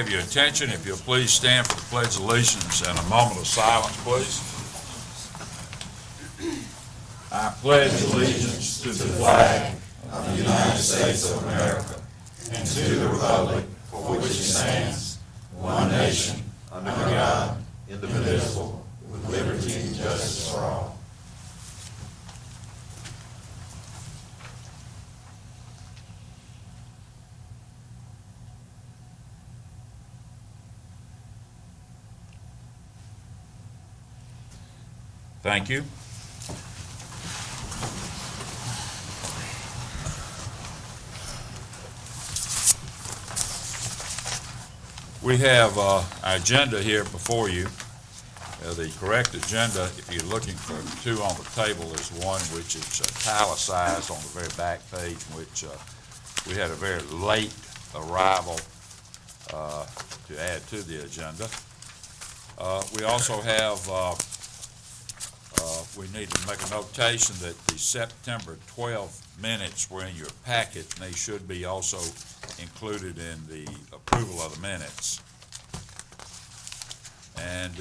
have your attention, if you'll please stand for the Pledge of Allegiance and a moment of silence, please. I pledge allegiance to the flag of the United States of America and to the republic for which it stands, one nation, under God, indivisible, with liberty and justice for all. Thank you. We have our agenda here before you. The correct agenda, if you're looking for two on the table, is one which is italicized on the very back page, which we had a very late arrival to add to the agenda. We also have we need to make a notation that the September 12th minutes were in your packet, and they should be also included in the approval of the minutes. And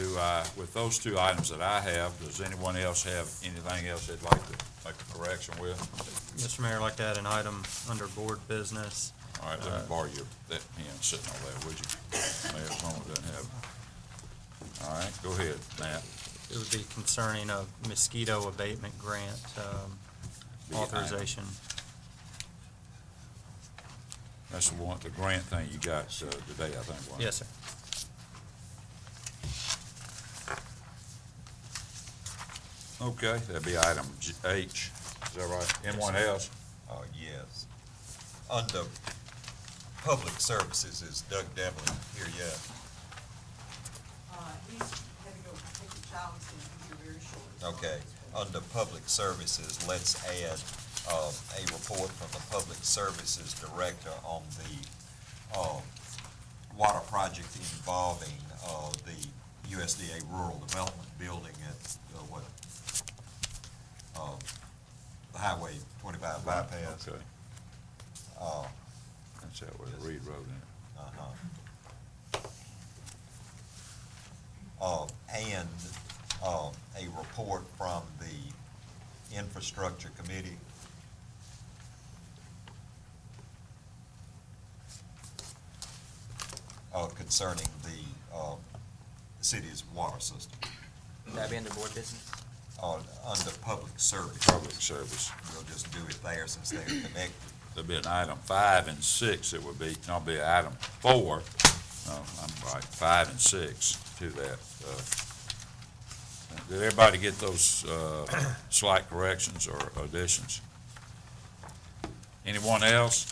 with those two items that I have, does anyone else have anything else they'd like to make a correction with? Mr. Mayor, I'd like to add an item under board business. All right, let me borrow that pen sitting over there, would you? Mayor Plummer doesn't have it. All right, go ahead, Matt. It would be concerning a mosquito abatement grant authorization. That's the grant thing you got today, I think. Wasn't it? Yes, sir. Okay, that'd be item H. Is that right? Anyone else? Yes. Under public services, is Doug Devlin here yet? He's had to go take a child, so he'll be here very short. Okay. Under public services, let's add a report from the public services director on the water project involving the USDA Rural Development Building at the Highway 25 bypass. Okay. That's that where the Reed Road in. And a report from the Infrastructure Committee concerning the city's water system. Would that be under board business? Under public service. Public service. We'll just do it there since they're connected. There'll be an item 5 and 6. It would be, no, it'll be item 4. No, I'm right, 5 and 6 to that. Did everybody get those slight corrections or additions? Anyone else?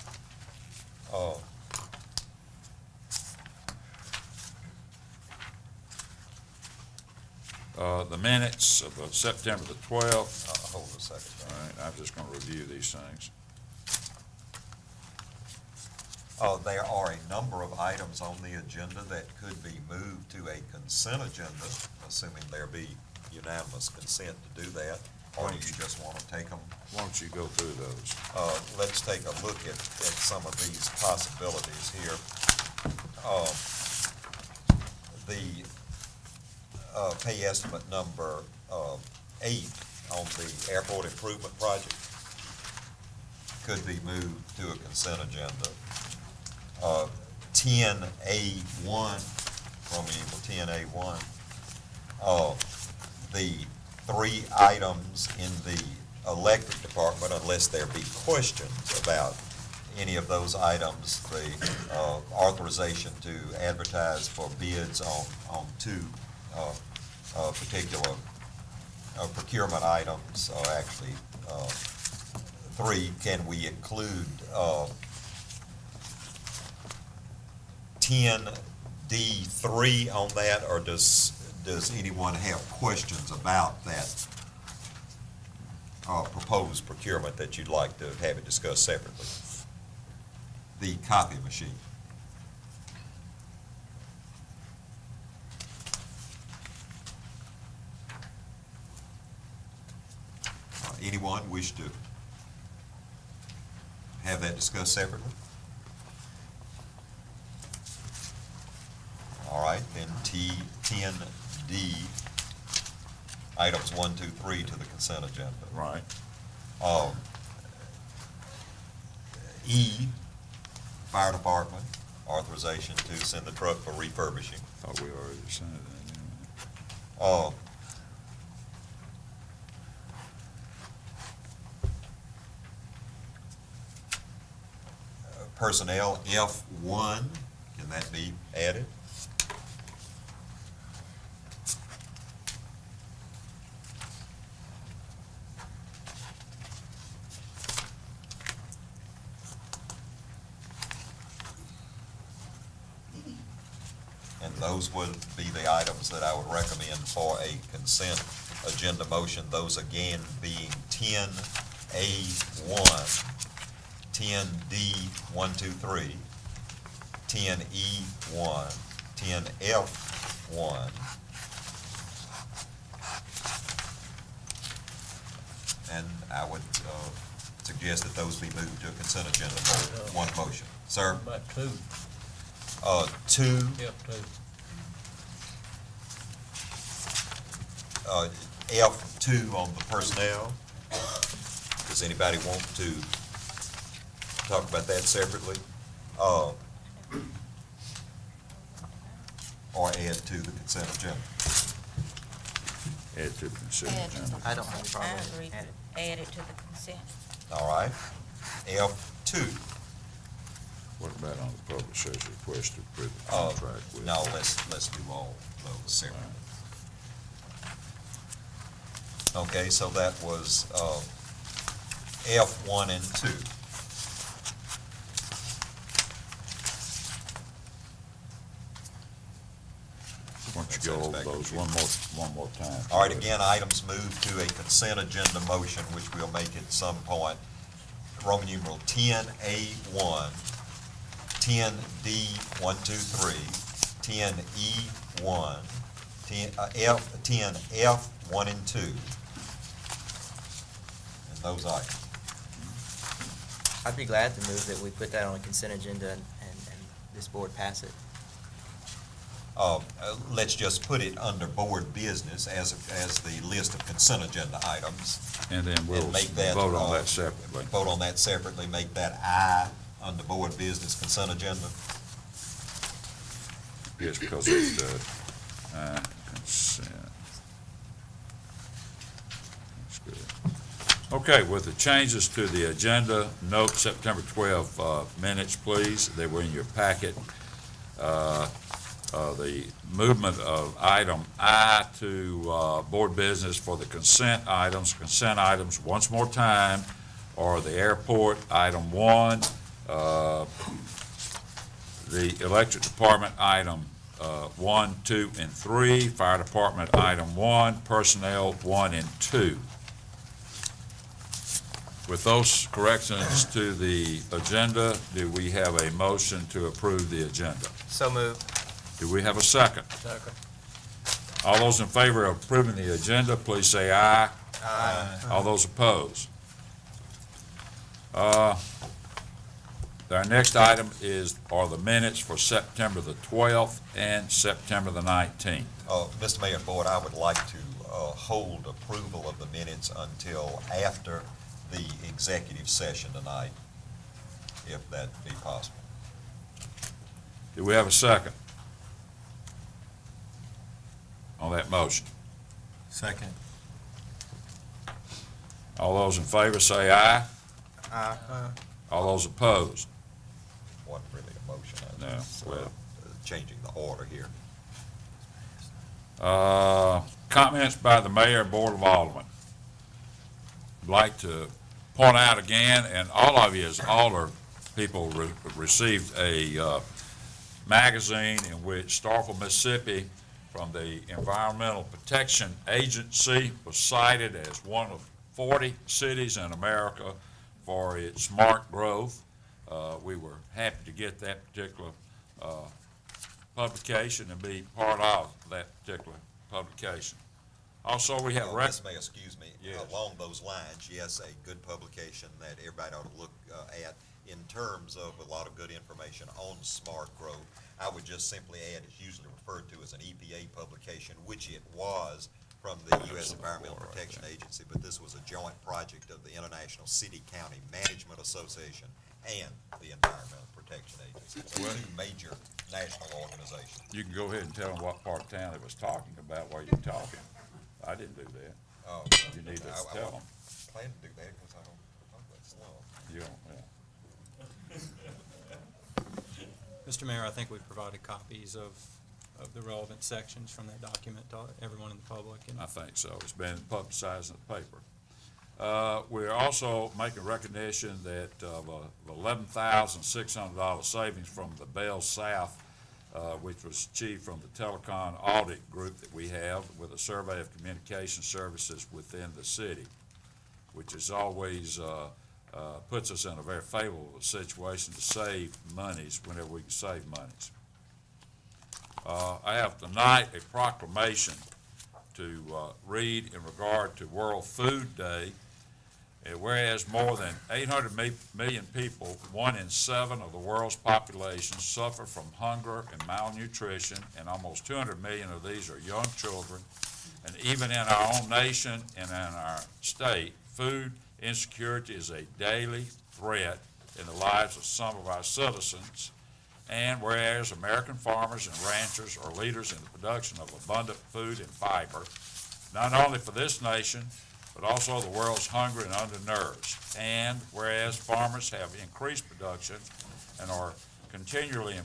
The minutes of September the 12th. Hold a second. All right, I'm just going to review these things. There are a number of items on the agenda that could be moved to a consent agenda, assuming there be unanimous consent to do that, or do you just want to take them? Why don't you go through those? Let's take a look at some of these possibilities here. The pay estimate number 8 on the airport improvement project could be moved to a consent agenda. 10A1, Roman numeral 10A1, the 3 items in the electric department, unless there be questions about any of those items, the authorization to advertise for bids on 2 particular procurement items, or actually 3. Can we include 10D3 on that, or does anyone have questions about that proposed procurement that you'd like to have it discussed separately? The copy machine. Anyone wish to have that discussed separately? 10D, items 1, 2, 3 to the consent agenda. Right. E, fire department, authorization to send the truck for refurbishing. Thought we already decided that, didn't Uh, Personnel, F1, can that be added? And those would be the items that I would recommend for a consent agenda motion. Those again being 10A1, 10D, 1, 2, 3, 10E1, 10F1, and I would suggest that those be moved to a consent agenda for one motion. Sir? About two, 2, yep, two. F2 on the personnel. Does anybody want to talk about that separately? Or add to the consent agenda? we? Add to the consent Add to agenda. I don't have a problem I with agree it. to add it to the consent. All right. F2. What about on the publisher's request to approve the Uh, contract with? No, let's do all those separately. Okay, so that was F1 and 2. Why don't you go over those one more time? All right, again, items moved to a consent agenda motion, which we'll make at some point. Roman numeral 10A1, 10D, 1, 2, 3, 10E1, 10F, 1 and 2. And those items. I'd be glad to move that we put that on a consent agenda and this board pass it. Let's just put it under board business as the list of consent agenda items. And then we'll And make that, vote on that separately. Vote on that separately, make that I under board business consent agenda. Yes, because it's the consent. That's good. Okay, with the changes to the agenda, note September 12 minutes, please. They were in your packet. The movement of item I to board business for the consent items once more time, are the airport, item 1, the electric department, item 1, 2, and 3, fire department, item 1, personnel, 1 and 2. With those corrections to the agenda, do we have a motion to approve the agenda? So moved. Do we have a second? Second. All those in favor of approving the agenda, please say aye. Aye. All those opposed? Our next item are the minutes for September the 12th and September the 19th. Mr. Mayor and Board, I would like to hold approval of the minutes until after the executive session tonight, if that be possible. Do we have a second on that motion? Second. All those in favor say aye. Aye. All those opposed? Wasn't really a motion, I No, was well. changing the order here. Comments by the mayor and board of aldermen. I'd like to point out again, and all of you as alder people received a magazine in which Starkville, Mississippi, from the Environmental Protection Agency, was cited as one of 40 cities in America for its smart growth. We were happy to get that particular publication and be part of that particular publication. Also, we have Ms. Mayor, excuse me, Yes. along those lines, yes, a good publication that everybody ought to look at. in terms of a lot of good information on smart growth. I would just simply add, it's usually referred to as an EPA publication, which it was from the U.S. Environmental Protection Agency, but this was a joint project of the International City-County Management Association and the Environmental Protection Agency. So two major national organizations. You can go ahead and tell them what part of town it was talking about while you're talking. I didn't do that. Oh, You need to I tell them. plan to do that because I don't talk that slow. You don't, yeah. Mr. Mayor, I think we've provided copies of the relevant sections from that document to everyone in the public. And I think so. It's been publicized in the paper. We're also making recognition that of $11,600 savings from the Bell South, which was achieved from the telecom audit group that we have with a survey of communication services within the city, which is always puts us in a very favorable situation to save monies whenever we can save monies. I have tonight a proclamation to read in regard to World Food Day. Whereas more than 800 million people, 1 in 7 of the world's population, suffer from hunger and malnutrition, and almost 200 million of these are young children. And even in our own nation and in our state, food insecurity is a daily threat in the lives of some of our citizens. And whereas American farmers and ranchers are leaders in the production of abundant food and fiber, not only for this nation, but also the world's hungry and undernourished. And whereas farmers have increased production and are continually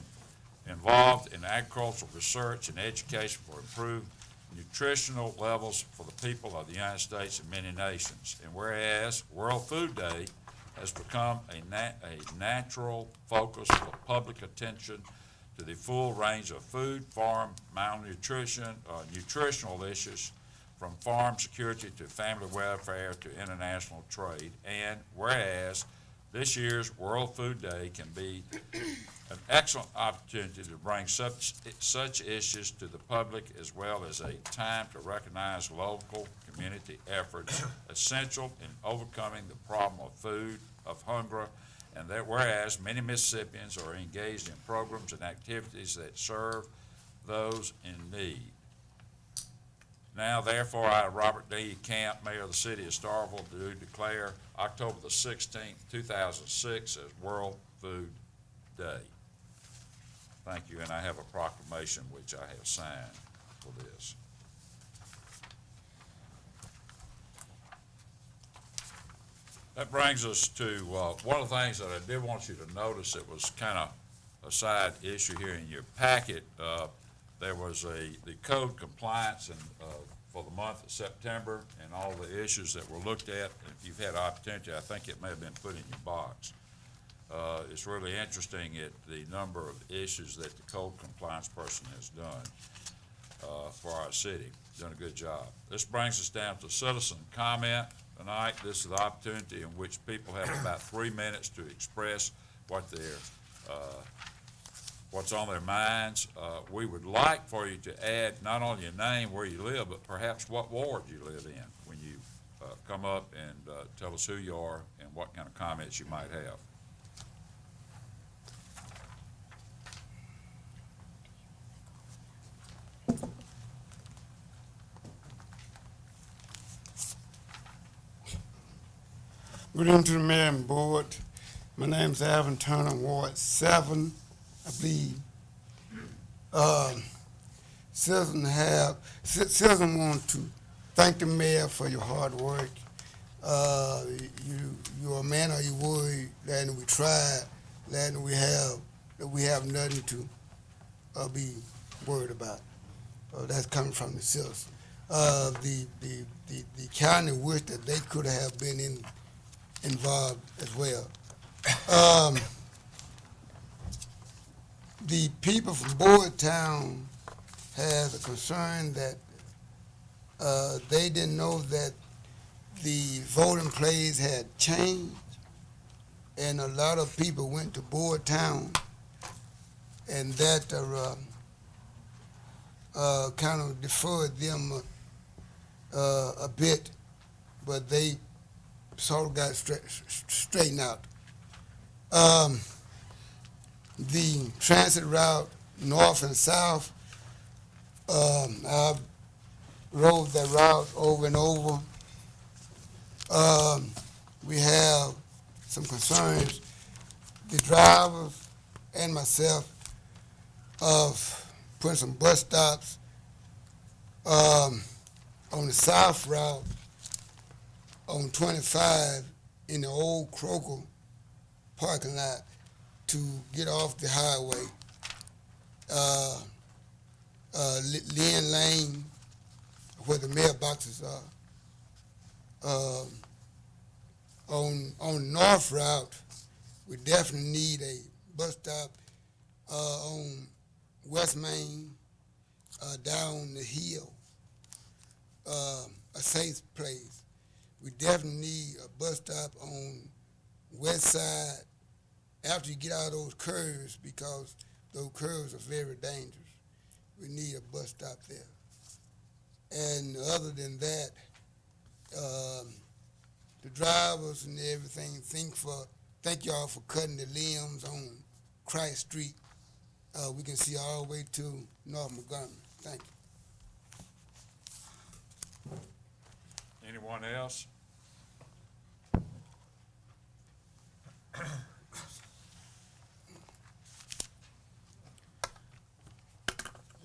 involved in agricultural research and education for improved nutritional levels for the people of the United States and many nations. And whereas World Food Day has become a natural focus for public attention to the full range of food, farm, malnutrition, nutritional issues, from farm security to family welfare to international trade. And whereas this year's World Food Day can be an excellent opportunity to bring such issues to the public, as well as a time to recognize local community efforts essential in overcoming the problem of food, of hunger, and that whereas many Mississippians are engaged in programs and activities that serve those in need. Now, therefore, I, Robert D. Camp, Mayor of the City of Starkville, do declare October the 16th, 2006 as World Food Day. Thank you, and I have a proclamation which I have signed for this. That brings us to one of the things that I did want you to notice. It was kind of a side issue here in your packet. There was the code compliance and for the month of September and all the issues that were looked at. If you've had opportunity, I think it may have been put in your box. It's really interesting at the number of issues that the code compliance person has done for our city. Done a good job. This brings us down to citizen comment tonight. This is the opportunity in which people have about 3 minutes to express what their what's on their minds. We would like for you to add not only your name, where you live, but perhaps what ward you live in when you come up and tell us who you are and what kind of comments you might have. Good evening to the mayor and board. My name is Alvin Turner, Ward 7, I believe. Citizens want to thank the mayor for your hard work. You're a man of your word, and we tried, and we have nothing to be worried about. That's coming from the citizens. The county wish that they could have been involved as well. The people from Board Town has a concern that they didn't know that the voting place had changed, and a lot of people went to Board Town, and that kind of deferred them a bit, but they sort of got straightened out. The transit route north and south, I rode that route over and over. We have some concerns, the drivers and myself, of putting some bus stops on the south route on 25 in the old Croker parking lot to get off the highway. Lynn Lane, where the mailboxes are. On north route, we definitely need a bus stop on West Main, down the hill, a safe place. We definitely need a bus stop on west side after you get out of those curves, because those curves are very dangerous. We need a bus stop there. And other than that, the drivers and everything, thank y'all for cutting the limbs on Christ Street. We can see all the way to North Montgomery. Thank you. Anyone else?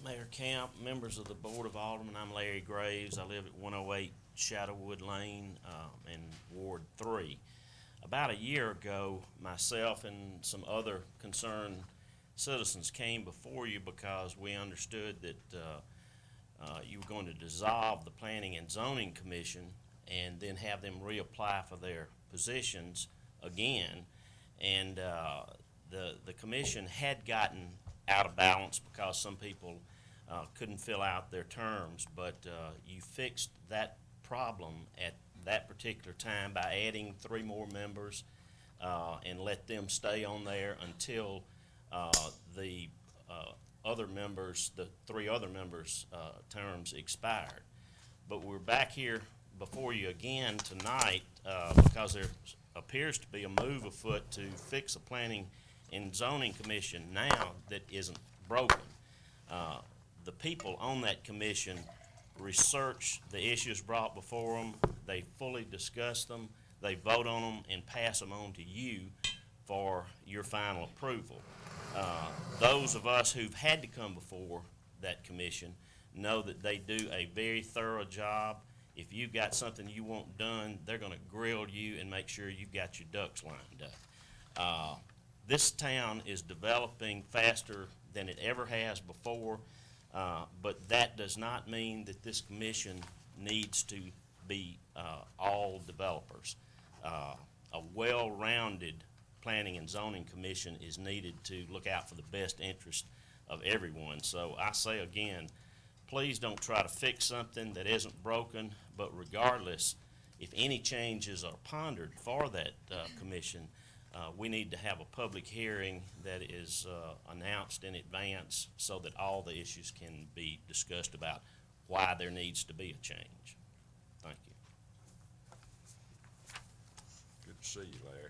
Mayor Camp, members of the Board of Aldermen, I'm Larry Graves. I live at 108 Shadowwood Lane in Ward 3. About a year ago, myself and some other concerned citizens came before you because we understood that you were going to dissolve the Planning and Zoning Commission and then have them reapply for their positions again. And the commission had gotten out of balance because some people couldn't fill out their terms, but you fixed that problem at that particular time by adding 3 more members and let them stay on there until the other members, the 3 other members' terms expired. But we're back here before you again tonight because there appears to be a move afoot to fix a Planning and Zoning Commission now that isn't broken. The people on that commission research the issues brought before them, they fully discuss them, they vote on them and pass them on to you for your final approval. Those of us who've had to come before that commission know that they do a very thorough job. If you've got something you want done, they're going to grill you and make sure you've got your ducks lined up. This town is developing faster than it ever has before, but that does not mean that this commission needs to be all developers. A well-rounded Planning and Zoning Commission is needed to look out for the best interest of everyone. So I say again, please don't try to fix something that isn't broken, but regardless, if any changes are pondered for that commission, we need to have a public hearing that is announced in advance so that all the issues can be discussed about why there needs to be a change. Thank you. Good to see you, Larry.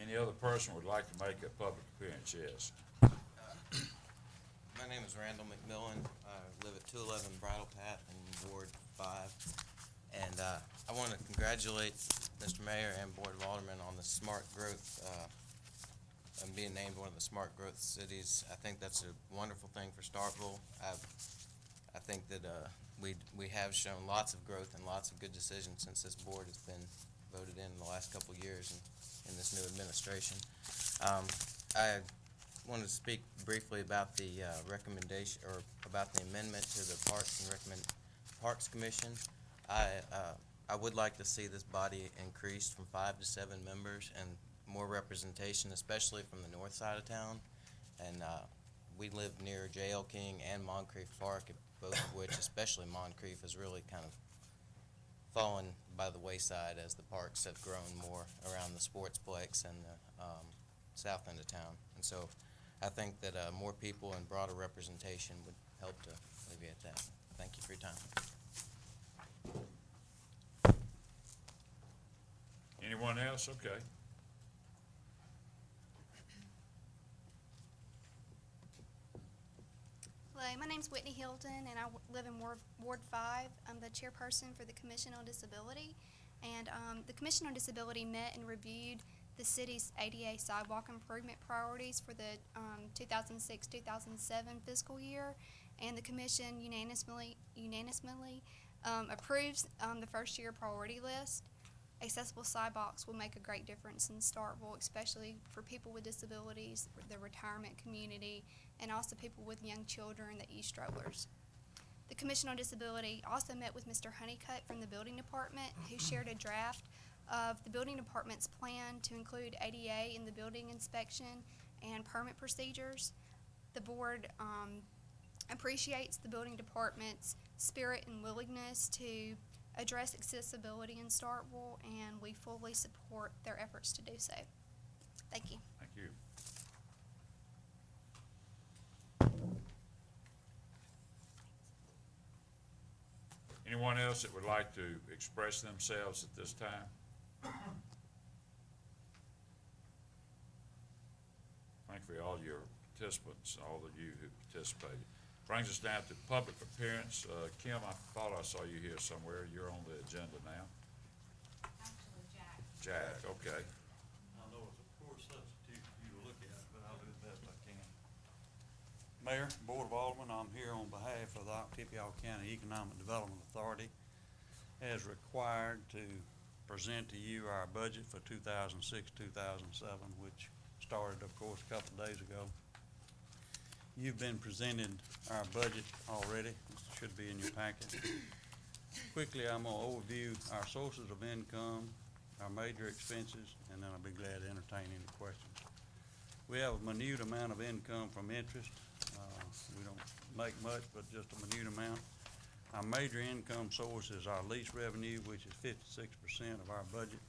Any other person would like to make a public appearance? Yes. My name is Randall McMillan. I live at 211 Bridle Path in Ward 5. And I want to congratulate Mr. Mayor and Board of Aldermen on the smart growth, and being named one of the smart growth cities. I think that's a wonderful thing for Starkville. I think that we have shown lots of growth and lots of good decisions since this board has been voted in the last couple of years in this new administration. I wanted to speak briefly about the recommendation, or about the amendment to the Parks Commission. I would like to see this body increased from 5 to 7 members and more representation, especially from the north side of town. And we live near J.L. King and Moncrief Park, both of which, especially Moncrief, has really kind of fallen by the wayside as the parks have grown more around the sportsplex and the south end of town. And so I think that more people and broader representation would help to alleviate that. Thank you for your time. Anyone else? Okay. Whitney Hilton, and I live in Ward 5. I'm the chairperson for the Commission on Disability. And the Commission on Disability met and reviewed the city's ADA sidewalk improvement priorities for the 2006-2007 fiscal year. And the Commission unanimously approves the first year priority list. Accessible sidewalks will make a great difference in Starkville, especially for people with disabilities, the retirement community, and also people with young children that use strollers. The Commission on Disability also met with Mr. Honeycutt from the Building Department, who shared a draft of the Building Department's plan to include ADA in the building inspection and permit procedures. The board appreciates the Building Department's spirit and willingness to address accessibility in Starkville, and we fully support their efforts to do so. Thank you. Thank you. Anyone else that would like to express themselves at this time? Thank you for all your participants, all of you who participated. Brings us down to public appearance. Kim, I thought I saw you here somewhere. You're on the agenda now. Actually, Jack. Jack, okay. I know it's a poor substitute for you to look at, but I'll do the best I can. Mayor, Board of Aldermen, I'm here on behalf of the Oktibbeha County Economic Development Authority as required to present to you our budget for 2006-2007, which started, of course, a couple of days ago. You've been presented our budget already. It should be in your packet. Quickly, I'm going to overview our sources of income, our major expenses, and then I'll be glad to entertain any questions. We have a minute amount of income from interest. We don't make much, but just a minute amount. Our major income source is our lease revenue, which is 56% of our budget.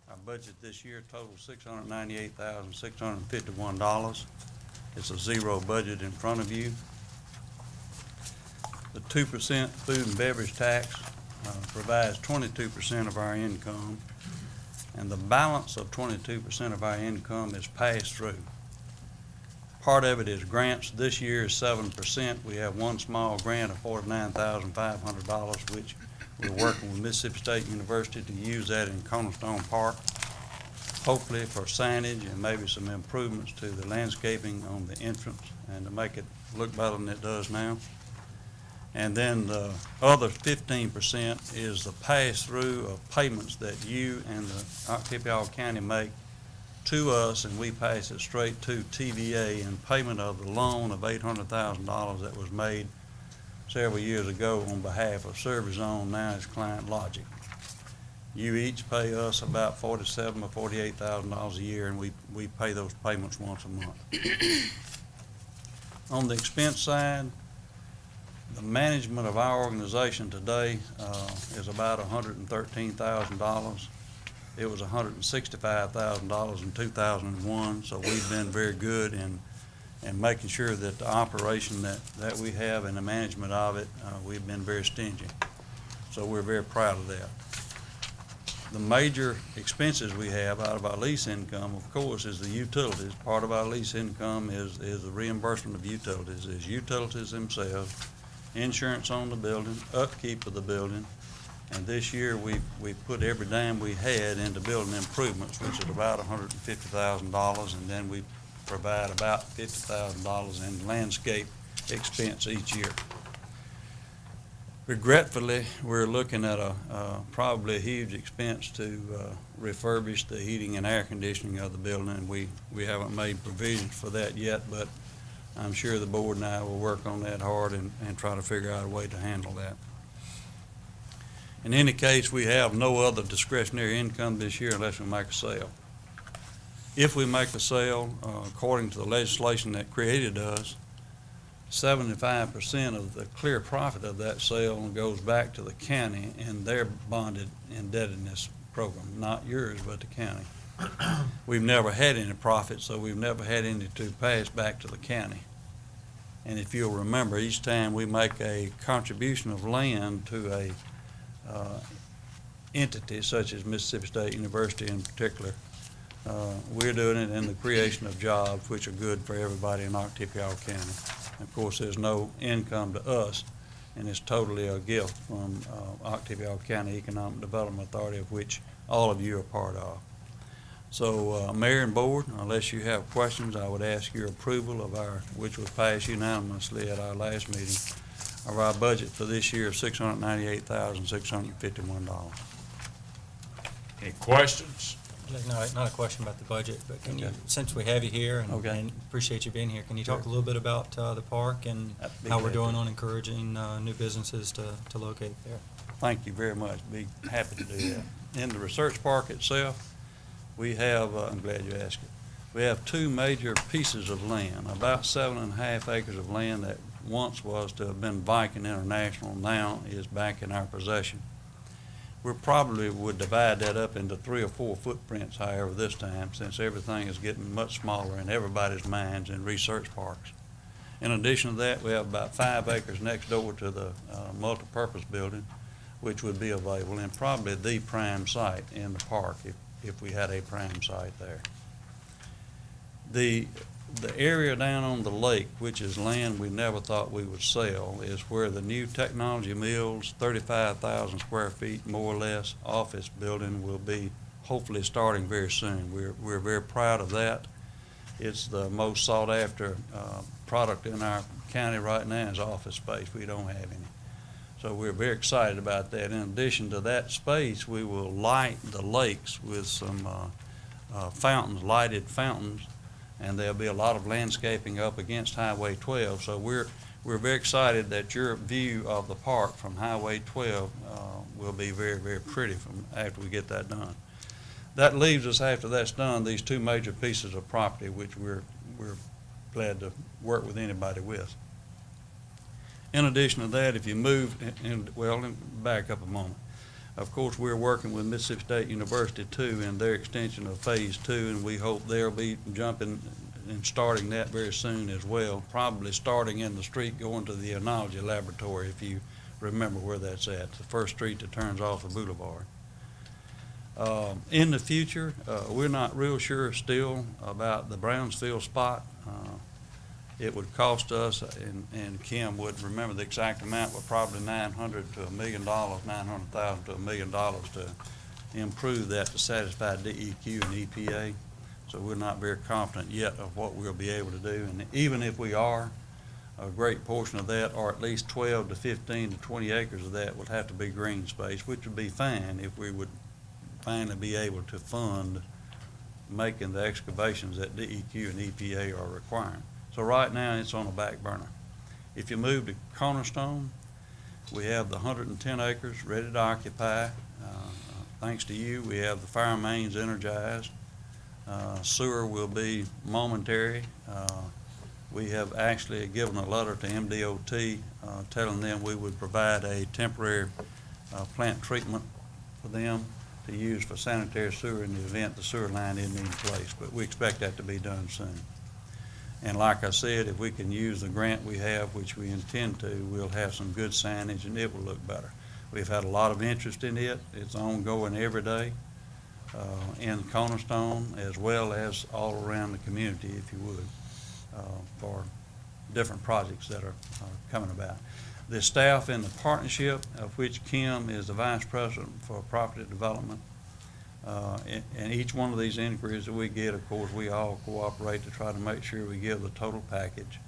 Our budget this year totals $698,651. It's a zero budget in front of you. The 2% food and beverage tax provides 22% of our income, and the balance of 22% of our income is passed through. Part of it is grants. This year is 7%. We have one small grant of $49,500, which we're working with Mississippi State University to use that in Cornerstone Park, hopefully for signage and maybe some improvements to the landscaping on the entrance and to make it look better than it does now. And then the other 15% is the pass-through of payments that you and the Oktibbeha County make to us, and we pass it straight to TVA in payment of the loan of $800,000 that was made several years ago on behalf of ServiceZone, now it's Client Logic. You each pay us about $47,000 or $48,000 a year, and we pay those payments once a month. On the expense side, the management of our organization today is about $113,000. It was $165,000 in 2001, so we've been very good in making sure that the operation that we have and the management of it, we've been very stingy. So we're very proud of that. The major expenses we have out of our lease income, of course, is the utilities. Part of our lease income is the reimbursement of utilities, is utilities themselves, insurance on the building, upkeep of the building, and this year we put every dime we had into building improvements, which is about $150,000, and then we provide about $50,000 in landscape expense each year. Regretfully, we're looking at probably a huge expense to refurbish the heating and air conditioning of the building, and we haven't made provisions for that yet, but I'm sure the board and I will work on that hard and try to figure out a way to handle that. In any case, we have no other discretionary income this year unless we make a sale. If we make a sale, according to the legislation that created us, 75% of the clear profit of that sale goes back to the county in their bonded indebtedness program, not yours, but the county. We've never had any profit, so we've never had any to pass back to the county. And if you'll remember, each time we make a contribution of land to a entity such as Mississippi State University in particular, we're doing it in the creation of jobs which are good for everybody in Oktibbeha County. Of course, there's no income to us, and it's totally a gift from Octavia County Economic Development Authority, of which all of you are part of. So, Mayor and Board, unless you have questions, I would ask your approval of which was passed unanimously at our last meeting, of our budget for this year of $698,651. Any questions? Not a question about the budget, but can you, Okay. since we have you here Okay. and appreciate you being here, can you talk a Sure. little bit about the park and I'd be how we're glad doing to. on encouraging new businesses to locate there? Thank you very much. Be happy to do that. In the research park itself, we have, I'm glad you asked it, we have two major pieces of land, about 7.5 acres of land that once was to have been Viking International, now is back in our possession. We probably would divide that up into 3 or 4 footprints, however, this time, since everything is getting much smaller in everybody's minds in research parks. In addition to that, we have about 5 acres next door to the multipurpose building, which would be available, and probably the prime site in the park if we had a prime site there. The area down on the lake, which is land we never thought we would sell, is where the new technology mills, 35,000 square feet, more or less, office building will be hopefully starting very soon. We're very proud of that. It's the most sought after product in our county right now is office space. We don't have any. So we're very excited about that. In addition to that space, we will light the lakes with some fountains, lighted fountains, and there'll be a lot of landscaping up against Highway 12. So we're very excited that your view of the park from Highway 12 will be very, very pretty after we get that done. That leaves us, after that's done, these two major pieces of property, which we're glad to work with anybody with. In addition to that, if you move, back up a moment. Of course, we're working with Mississippi State University too in their extension of Phase 2, and we hope they'll be jumping and starting that very soon as well, probably starting in the street going to the Enology Laboratory, if you remember where that's at, the first street that turns off the boulevard. In the future, we're not real sure still about the Brownsville spot. It would cost us, and Kim would remember the exact amount, but probably $900,000 to $1 million, $900,000 to $1 million to improve that to satisfy DEQ and EPA. So we're not very confident yet of what we'll be able to do. And even if we are, a great portion of that, or at least 12 to 15 to 20 acres of that, would have to be green space, which would be fine if we would finally be able to fund making the excavations that DEQ and EPA are requiring. So right now, it's on a back burner. If you move to Cornerstone, we have the 110 acres ready to occupy. Thanks to you, we have the fire mains energized. Sewer will be momentary. We have actually given a letter to MDOT telling them we would provide a temporary plant treatment for them to use for sanitary sewer in the event the sewer line isn't in place, but we expect that to be done soon. And like I said, if we can use the grant we have, which we intend to, we'll have some good signage and it will look better. We've had a lot of interest in it. It's ongoing every day in Cornerstone as well as all around the community, if you would, for different projects that are coming about. The staff in the partnership, of which Kim is the Vice President for Property Development, and each one of these inquiries that we get, of course, we all cooperate to try to make sure we give the total package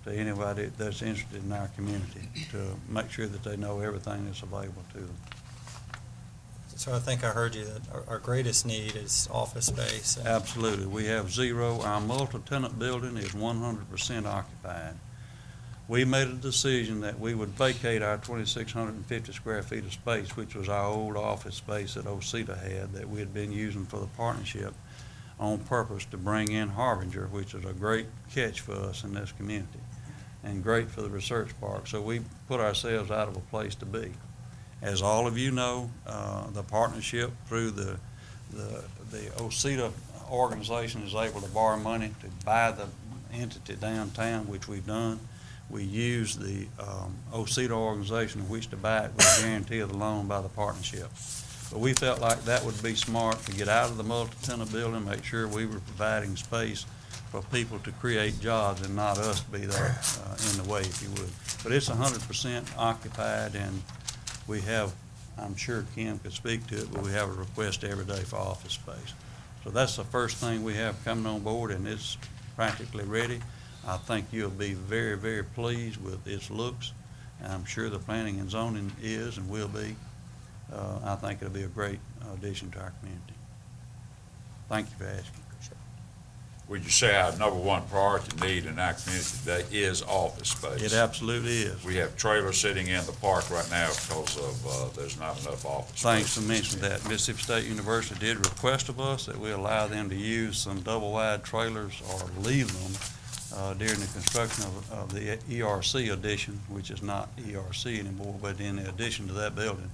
to anybody that's interested in our community to make sure that they know everything that's available to them. So I think I heard you that our greatest need is office space. And Absolutely. We have zero. Our multi-tenant building is 100% occupied. We made a decision that we would vacate our 2,650 square feet of space, which was our old office space that OCEDA had that we had been using for the partnership on purpose to bring in Harbinger, which is a great catch for us in this community and great for the research park. So we put ourselves out of a place to be. As all of you know, the partnership through the OCEDA organization is able to borrow money to buy the entity downtown, which we've done. We use the OCEDA organization in which to buy it with a guarantee of the loan by the partnership. But we felt like that would be smart to get out of the multi-tenant building, make sure we were providing space for people to create jobs and not us be there in the way, if you would. But it's 100% occupied, and we have, I'm sure Kim could speak to it, but we have a request every day for office space. So that's the first thing we have coming on board, and it's practically ready. I think you'll be very, very pleased with its looks, and I'm sure the planning and zoning is and will be. I think it'll be a great addition to our community. Thank you for asking. Would you say our number one priority need in our community today is office space? It absolutely is. We have trailers sitting in the park right now because of, there's not enough office space. Thanks for mentioning that. Mississippi State University did request of us that we allow them to use some double-wide trailers or leave them during the construction of the ERC addition, which is not ERC anymore, but in addition to that building.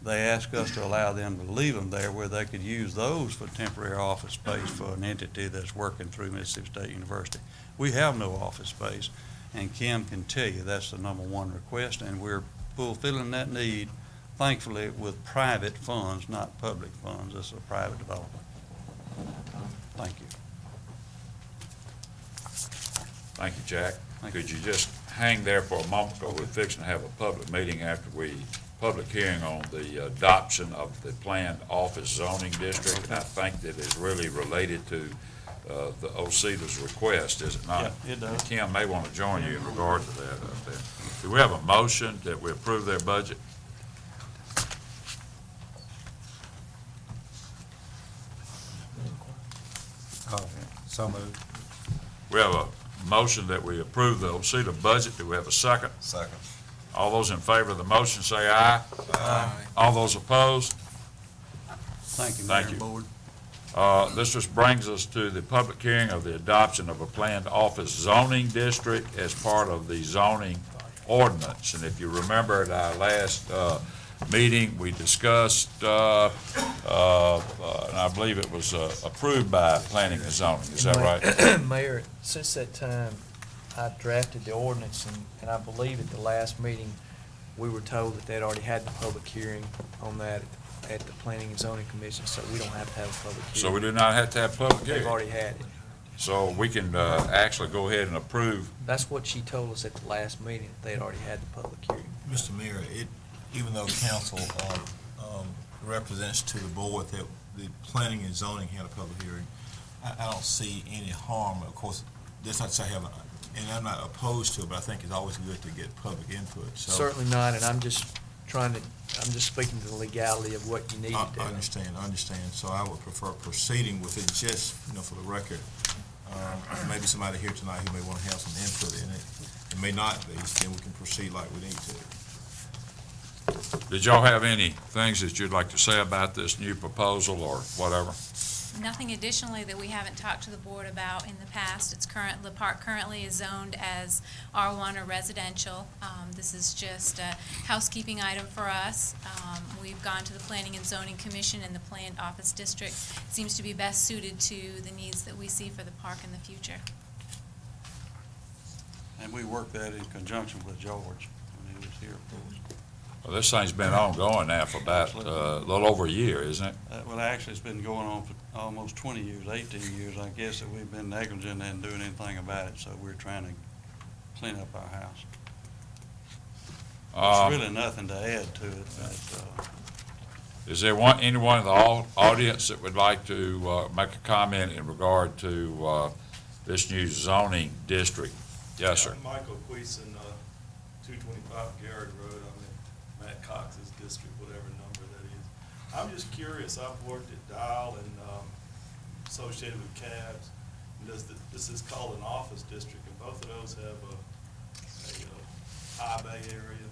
They asked us to allow them to leave them there where they could use those for temporary office space for an entity that's working through Mississippi State University. We have no office space, and Kim can tell you that's the number one request, and we're fulfilling that need, thankfully, with private funds, not public funds. It's a private development. Thank you. Thank you, Jack. Thank you. Could you just hang there for a moment, because we're fixing to have a public meeting after public hearing on the adoption of the planned office zoning district, and I think that is really related to the OCEDA's request, is it not? Yeah, it does. Kim may want to join you in regard to that up there. Do we have a motion that we approve their budget? So moved. We have a motion that we approve the OCEDA budget. Do we have a second? Second. All those in favor of the motion say aye. Aye. All those opposed? Thank you, Thank Mayor you. and Board. This just brings us to the public hearing of the adoption of a planned office zoning district as part of the zoning ordinance. And if you remember at our last meeting, we discussed, and I believe it was approved by planning and zoning. Is that right? Mayor, since that time, I drafted the ordinance, and I believe at the last meeting, we were told that they'd already had the public hearing on that at the Planning and Zoning Commission, so we don't have to have a public hearing. So we do not have to have public They've hearing. already had it. So we can actually go ahead and approve. That's what she told us at the last meeting, that they'd already had the public hearing. Mr. Mayor, even though council represents to the board that the planning and zoning had a public hearing, I don't see any harm. Of course, that's not to say and I'm not opposed to it, but I think it's always good to get public input, so. Certainly not, and I'm just speaking to the legality of what you need to do. I understand. So I would prefer proceeding with it just, for the record. Maybe somebody here tonight who may want to have some input in it. It may not be, then we can proceed like we need to. Did y'all have any things that you'd like to say about this new proposal or whatever? Nothing additionally that we haven't talked to the board about in the past. The park currently is zoned as R1 or residential. This is just a housekeeping item for us. We've gone to the Planning and Zoning Commission, and the planned office district seems to be best suited to the needs that we see for the park in the future. And we worked that in conjunction with George when he was here, of course. Well, this thing's been ongoing now for about a little over a year, isn't it? Well, actually, it's been going on for almost 20 years, 18 years, I guess, that we've been negligent in doing anything about it, so we're trying to clean up our house. There's really nothing to add to it, but, Is there anyone in the audience that would like to make a comment in regard to this new zoning district? Yes, sir. Michael Queeson, 225 Garrett Road. I'm in Matt Cox's district, whatever number that is. I'm just curious. I've worked at Dial and associated with cabs. And this is called an office district, and both of those have a high bay area.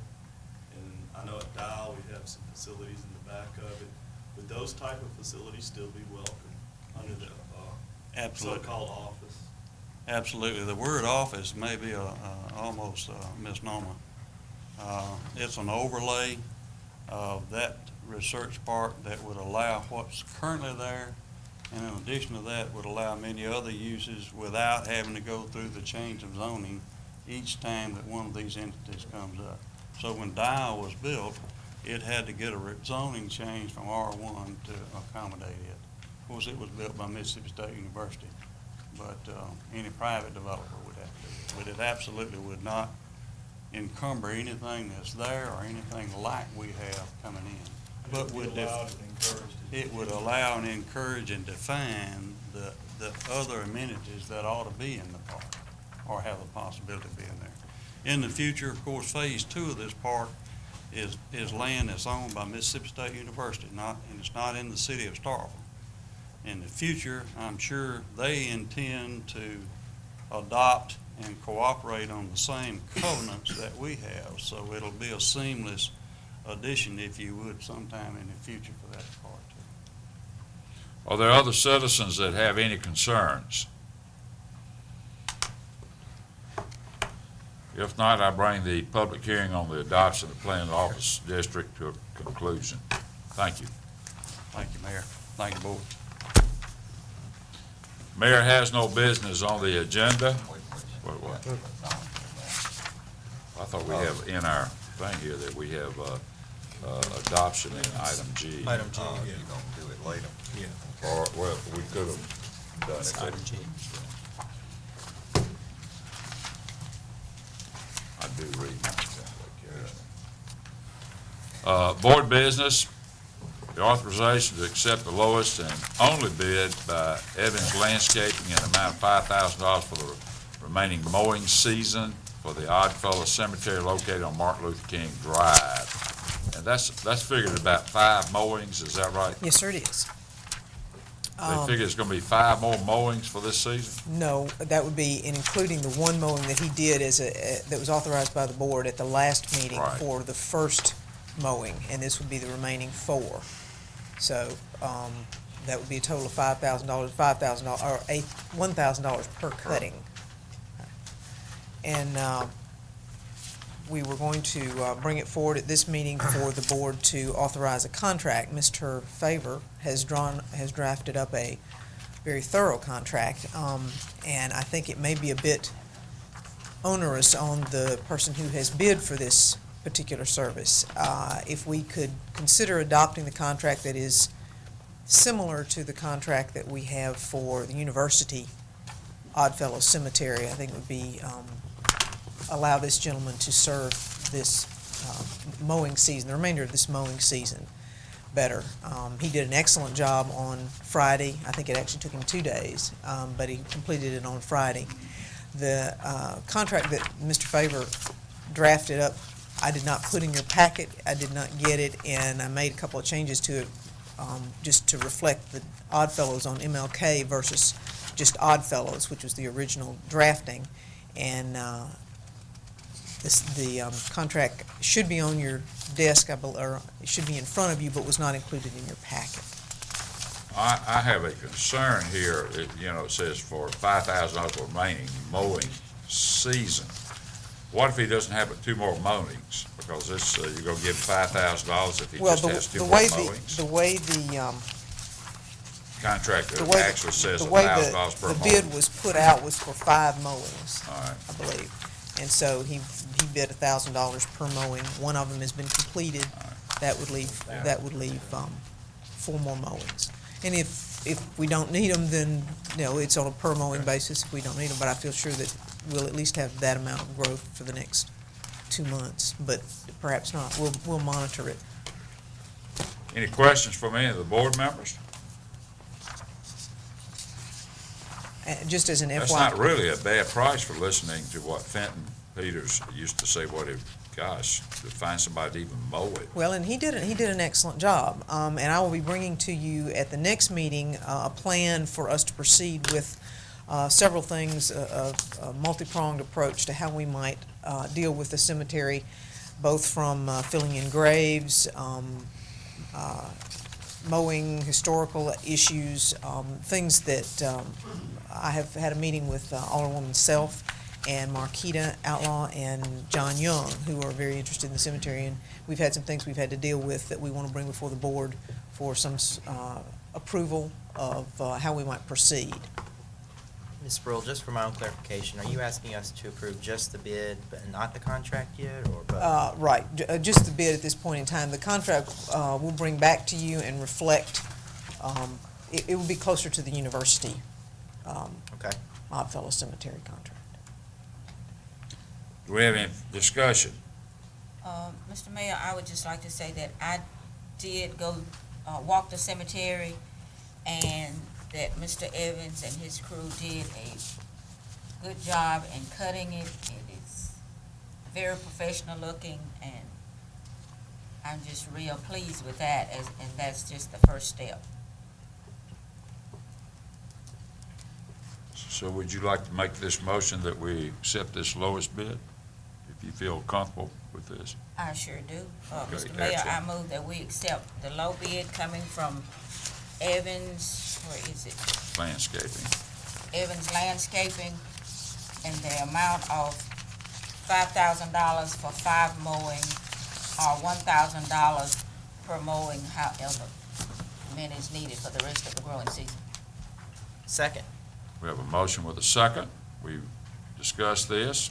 And I know at Dial we have some facilities in the back of it. Would those type of facilities still be welcome under the Absolutely. so-called office? Absolutely. The word office may be almost a misnomer. It's an overlay of that research park that would allow what's currently there, and in addition to that, would allow many other uses without having to go through the change of zoning each time that one of these entities comes up. So when Dial was built, it had to get a zoning change from R1 to accommodate it. Of course, it was built by Mississippi State University. but any private developer would have to do it. But it absolutely would not encumber anything that's there or anything like we have coming in. But would it would allow and encourage and define the other amenities that ought to be in the park or have the possibility of being there. In the future, of course, phase 2 of this park is land that's owned by Mississippi State University, and it's not in the city of Starkville. In the future, I'm sure they intend to adopt and cooperate on the same covenants that we have, so it'll be a seamless addition, if you would, sometime in the future for that part too. Are there other citizens that have any concerns? If not, I bring the public hearing on the adoption of the Planned Office District to a conclusion. Thank you. Thank you, Mayor. Thank you, Board. Mayor has no business on the agenda. What? I thought we have in our thing here that we have adoption in item G. Item G. You're gonna do it later. Or, well, we could have done it. Item G. I do read my agenda. Board business, the authorization to accept the lowest and only bid by Evans Landscaping in the amount of $5,000 for the remaining mowing season for the Oddfellow Cemetery located on Martin Luther King Drive. And that's figured about 5 mowings, is that right? Yes, sir, it is. They figure it's gonna be 5 more mowings for this season? No, that would be in including the one mowing that he did that was authorized by the board at the last meeting Right. for the first mowing, and this would be the remaining 4. So, that would be a total of $5,000, or $1,000 per cutting. And, we were going to bring it forward at this meeting for the board to authorize a contract. Mr. Favor has drafted up a very thorough contract, and I think it may be a bit onerous on the person who has bid for this particular service. If we could consider adopting the contract that is similar to the contract that we have for the University Oddfellow Cemetery, I think it would be allow this gentleman to serve this mowing season, the remainder of this mowing season better. He did an excellent job on Friday. I think it actually took him 2 days, but he completed it on Friday. The contract that Mr. Favor drafted up, I did not put in your packet. I did not get it, and I made a couple of changes to it just to reflect the Oddfellows on MLK versus just Oddfellows, which was the original drafting. And the contract should be on your desk, or it should be in front of you, but was not included in your packet. I have a concern here. It says for $5,000 remaining mowing season. What if he doesn't have but 2 more mowings? Because this, you're gonna give $5,000 if he just has 2 more mowings? The way the Contractor the way the- actually says the way $1,000 per the mowing. bid was put out was for 5 mowings, All right. I believe. And so he bid $1,000 per mowing. One of them has been completed. That would leave 4 more mowings. And if we don't need them, then, it's on a per mowing basis if we don't need them. But I feel sure that we'll at least have that amount of growth for the next 2 months, but perhaps not. We'll monitor it. Any questions from any of the board members? Just as an FYI. That's not really a bad price for listening to what Fenton Peters used to say, to find somebody to even mow it. Well, and he did an excellent job. And I will be bringing to you at the next meeting a plan for us to proceed with several things, a multi-pronged approach to how we might deal with the cemetery, both from filling in graves, mowing, historical issues, things that I have had a meeting with Alderwoman Self and Marquita Outlaw and John Young, who are very interested in the cemetery, and we've had some things we've had to deal with that we want to bring before the board for some approval of how we might proceed. Ms. Sproul, just for my own clarification, are you asking us to approve just the bid but not the contract yet, or both? Right, just the bid at this point in time. The contract we'll bring back to you and reflect, it will be closer to the university Okay. Oddfellow Cemetery contract. Do we have any discussion? Mr. Mayor, I would just like to say that I did go, walk the cemetery, and that Mr. Evans and his crew did a good job in cutting it. It is very professional looking, and I'm just real pleased with that, and that's just the first step. So would you like to make this motion that we accept this lowest bid, if you feel comfortable with this? I sure do. Okay, Mr. Mayor, I excellent. move that we accept the low bid coming from Evans, where is it? Landscaping. Evans Landscaping, in the amount of $5,000 for 5 mowing, or $1,000 per mowing, however many is needed for the rest of the growing season. Second. We have a motion with a second. We've discussed this.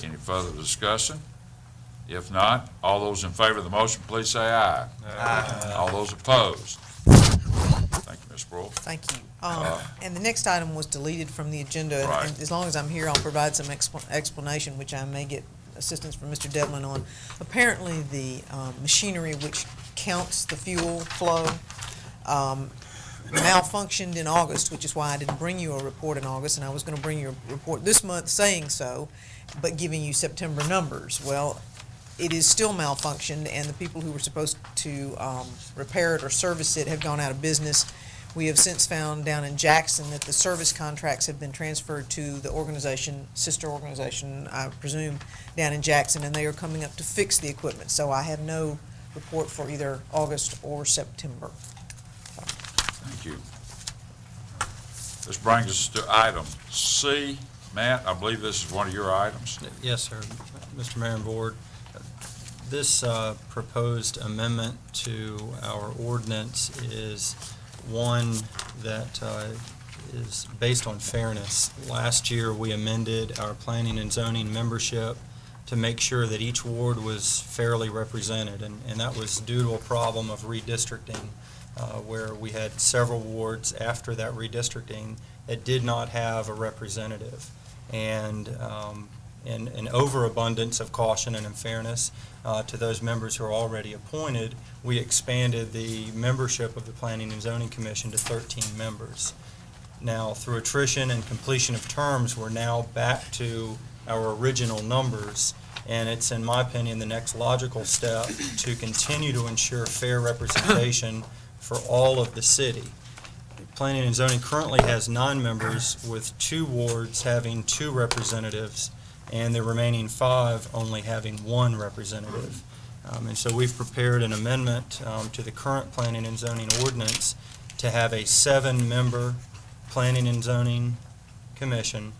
Any further discussion? If not, all those in favor of the motion, please say aye. Aye. All those opposed? Thank you, Ms. Sproul. Thank you. And the next item was deleted from the agenda. Right. And as long as I'm here, I'll provide some explanation, which I may get assistance from Mr. Devlin on. Apparently, the machinery which counts the fuel flow malfunctioned in August, which is why I didn't bring you a report in August, and I was going to bring you a report this month saying so, but giving you September numbers. Well, it is still malfunctioned, and the people who were supposed to repair it or service it have gone out of business. We have since found down in Jackson that the service contracts have been transferred to the organization, sister organization, I presume, down in Jackson, and they are coming up to fix the equipment. So I have no report for either August or September. Thank you. This brings us to item C. Matt, I believe this is one of your items. Yes, sir. Mr. Mayor and Board, this proposed amendment to our ordinance is one that is based on fairness. Last year, we amended our planning and zoning membership to make sure that each ward was fairly represented, and that was due to a problem of redistricting, where we had several wards after that redistricting that did not have a representative. And in an overabundance of caution and in fairness to those members who are already appointed, we expanded the membership of the Planning and Zoning Commission to 13 members. Now, through attrition and completion of terms, we're now back to our original numbers, and it's, in my opinion, the next logical step to continue to ensure fair representation for all of the city. Planning and Zoning currently has 9 members, with 2 wards having 2 representatives, and the remaining 5 only having 1 representative. And so we've prepared an amendment to the current Planning and Zoning ordinance to have a 7-member Planning and Zoning Commission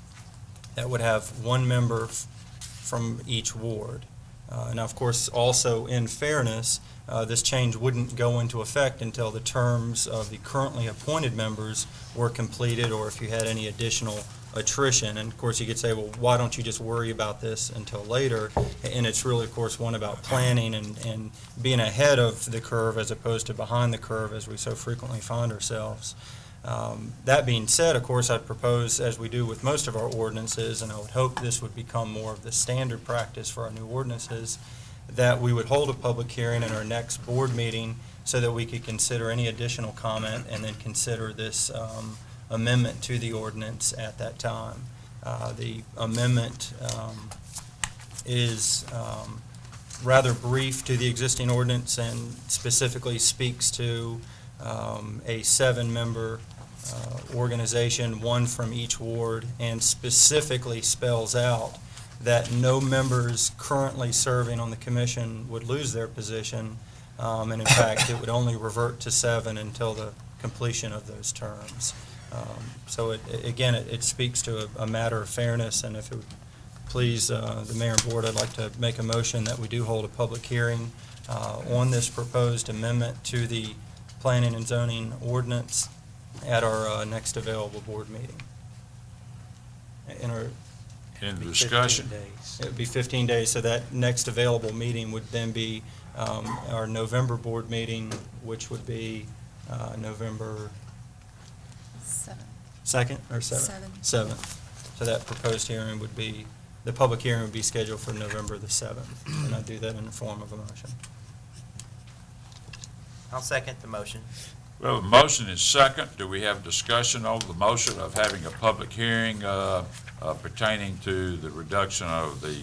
that would have 1 member from each ward. Now, of course, also in fairness, this change wouldn't go into effect until the terms of the currently appointed members were completed, or if you had any additional attrition. And of course, you could say, well, why don't you just worry about this until later? And it's really, of course, one about planning and being ahead of the curve as opposed to behind the curve, as we so frequently find ourselves. That being said, of course, I'd propose, as we do with most of our ordinances, and I would hope this would become more of the standard practice for our new ordinances, that we would hold a public hearing in our next board meeting so that we could consider any additional comment and then consider this amendment to the ordinance at that time. The amendment is rather brief to the existing ordinance and specifically speaks to a 7-member organization, 1 from each ward, and specifically spells out that no members currently serving on the commission would lose their position, and in fact, it would only revert to 7 until the completion of those terms. So it speaks to a matter of fairness, and if it would please the mayor and board, I'd like to make a motion that we do hold a public hearing on this proposed amendment to the planning and zoning ordinance at our next available board meeting. In the discussion? It would be 15 days, so that next available meeting would then be our November board meeting, which would be November 2nd or 7th? Seventh. 7th. So that proposed hearing would be, the public hearing would be scheduled for November the 7th, and I do that in the form of a motion. I'll second the motion. Well, the motion is second. Do we have discussion over the motion of having a public hearing pertaining to the reduction of the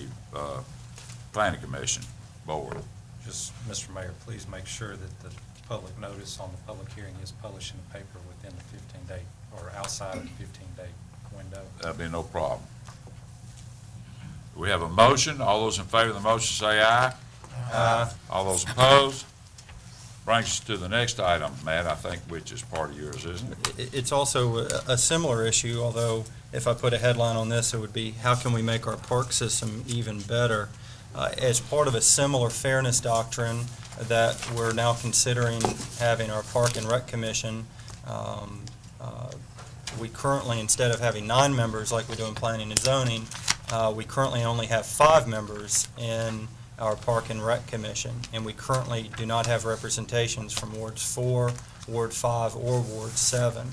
planning commission board? Just, Mr. Mayor, please make sure that the public notice on the public hearing is published in the paper within the 15-day, or outside of the 15-day window. That'd be no problem. We have a motion. All those in favor of the motion say aye. Aye. All those opposed? Brings us to the next item, Matt, I think, which is part of yours, isn't it? It's also a similar issue, although if I put a headline on this, it would be, how can we make our park system even better? As part of a similar fairness doctrine that we're now considering having our Park and Rec Commission, we currently, instead of having 9 members like we do in planning and zoning, we currently only have 5 members in our Park and Rec Commission, and we currently do not have representations from Wards 4, Ward 5, or Ward 7.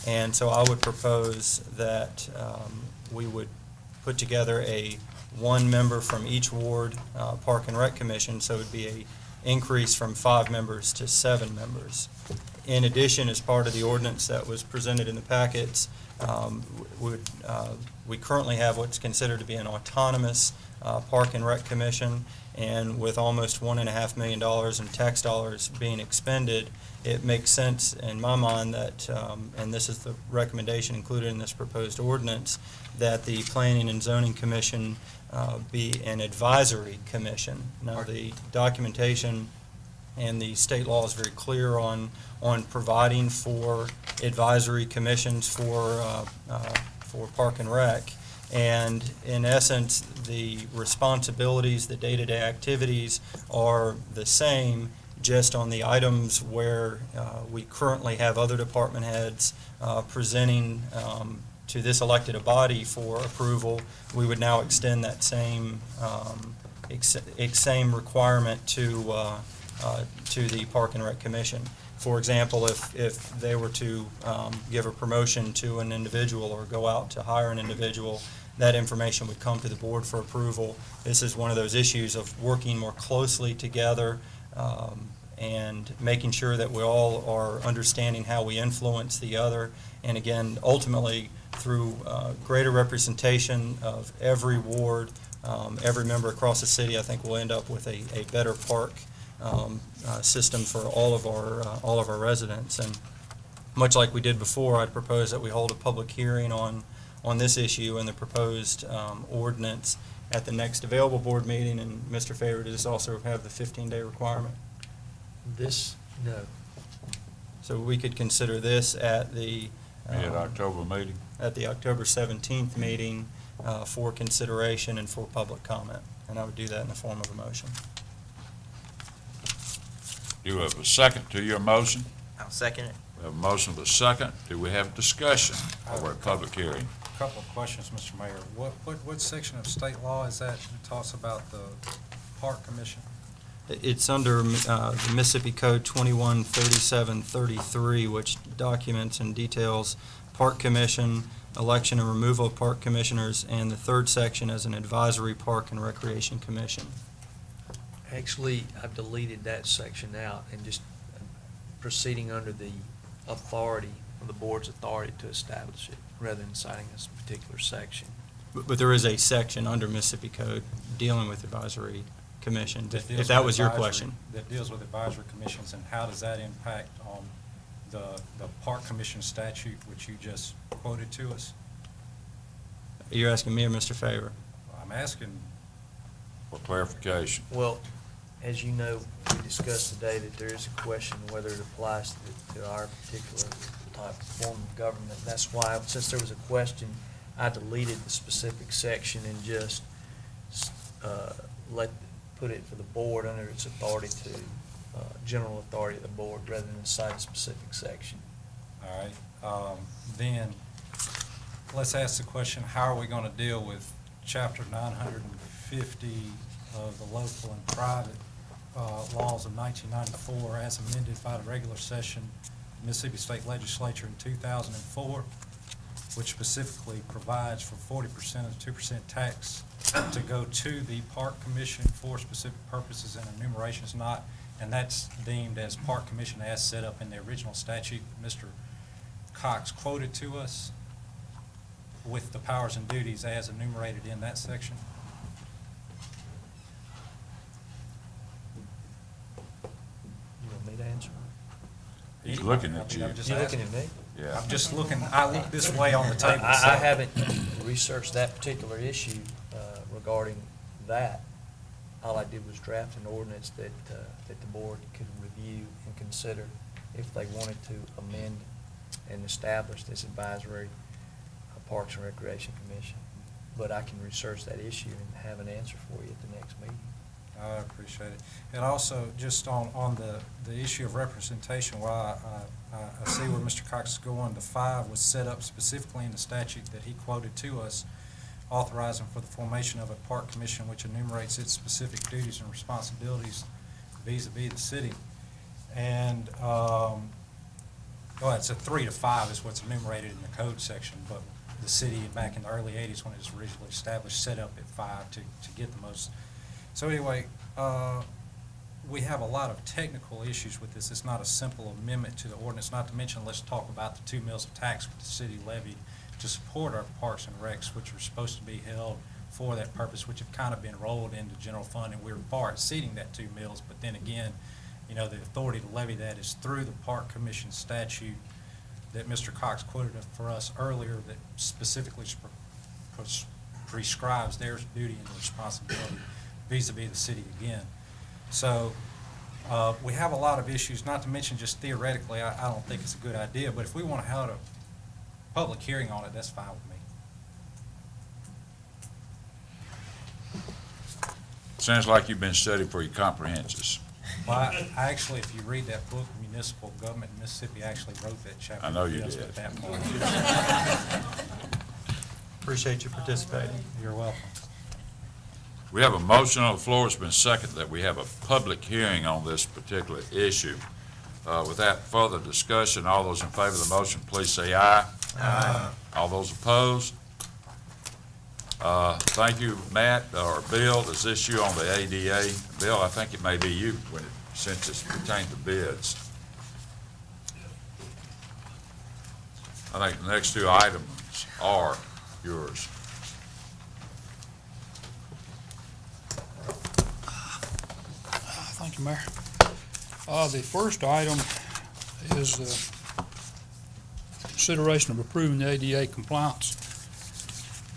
And so I would propose that we would put together a 1 member from each ward Park and Rec Commission, so it would be a increase from 5 members to 7 members. In addition, as part of the ordinance that was presented in the packets, we currently have what's considered to be an autonomous Park and Rec Commission, and with almost $1.5 million in tax dollars being expended, it makes sense in my mind that, and this is the recommendation included in this proposed ordinance, that the Planning and Zoning Commission be an advisory commission. Now, the documentation and the state law is very clear on providing for advisory commissions for Park and Rec. And in essence, the responsibilities, the day-to-day activities are the same, just on the items where we currently have other department heads presenting to this elected body for approval. We would now extend that same requirement to the Park and Rec Commission. For example, if they were to give a promotion to an individual or go out to hire an individual, that information would come to the board for approval. This is one of those issues of working more closely together and making sure that we all are understanding how we influence the other. And again, ultimately, through greater representation of every ward, every member across the city, I think we'll end up with a better park system for all of our residents. And much like we did before, I'd propose that we hold a public hearing on this issue and the proposed ordinance at the next available board meeting. And Mr. Favor, does this also have the 15-day requirement? No. So we could consider this at the Mid-October meeting? At the October 17th meeting for consideration and for public comment. And I would do that in the form of a motion. Do you have a second to your motion? I'll second it. We have a motion with a second. Do we have discussion over a public hearing? A couple of questions, Mr. Mayor. What section of state law is that that talks about the Park Commission? It's under the Mississippi Code 213733, which documents and details Park Commission, election and removal of park commissioners, and the third section as an advisory Park and Recreation Commission. Actually, I've deleted that section out and just proceeding under the authority of the board's authority to establish it, rather than citing this particular section. But there is a section under Mississippi Code dealing with advisory commission, That if deals that with was your advisory- question. That deals with advisory commissions, and how does that impact on the Park Commission statute, which you just quoted to us? You're asking me or Mr. Favor? I'm asking, For clarification. Well, as you know, we discussed today that there is a question whether it applies to our particular type of form of government. That's why, since there was a question, I deleted the specific section and just put it for the board under its authority to, general authority of the board, rather than cite a specific section. all right, then let's ask the question, how are we going to deal with Chapter 950 of the local and private laws of 1994 as amended by the regular session Mississippi State Legislature in 2004? which specifically provides for 40% of the 2% tax to go to the Park Commission for specific purposes and enumerations not, and that's deemed as Park Commission as set up in the original statute that Mr. Cox quoted to us with the powers and duties as enumerated in that section. You want me to answer? He's looking at you. I'm just You looking asking. at me? Yeah. I'm just looking, I look this way on the table. I so- haven't researched that particular issue regarding that. All I did was draft an ordinance that the board could review and consider if they wanted to amend and establish this advisory Parks and Recreation Commission. But I can research that issue and have an answer for you at the next meeting. I appreciate it. And also, just on the issue of representation, while I see where Mr. Cox is going, the 5 was set up specifically in the statute that he quoted to us, authorizing for the formation of a park commission which enumerates its specific duties and responsibilities vis-a-vis the city. And, it's a 3 to 5 is what's enumerated in the code section, but the city back in the early 80s when it was originally established set up at 5 to get the most. So anyway, we have a lot of technical issues with this. It's not a simple amendment to the ordinance, not to mention, let's talk about the 2 mills of tax which the city levied to support our parks and recs, which were supposed to be held for that purpose, which have kind of been rolled into general fund, and we're far exceeding that 2 mills. But then again, the authority to levy that is through the Park Commission statute that Mr. Cox quoted for us earlier that specifically prescribes their duty and responsibility vis-a-vis the city again. So we have a lot of issues, not to mention just theoretically, I don't think it's a good idea, but if we want to have a public hearing on it, that's fine with me. Sounds like you've been studying for your comprehensions. Well, I actually, if you read that book, Municipal Government in Mississippi, I actually wrote that chapter. I know you Deals did. with that part. Appreciate you participating. You're welcome. We have a motion on the floor. It's been seconded that we have a public hearing on this particular issue. Without further discussion, all those in favor of the motion, please say aye. Aye. All those opposed? Thank you, Matt, or Bill. Is this you on the ADA? Bill, I think it may be you since it's pertained to bids. I think the next 2 items are yours. Thank you, Mayor. The first item is the consideration of approving the ADA compliance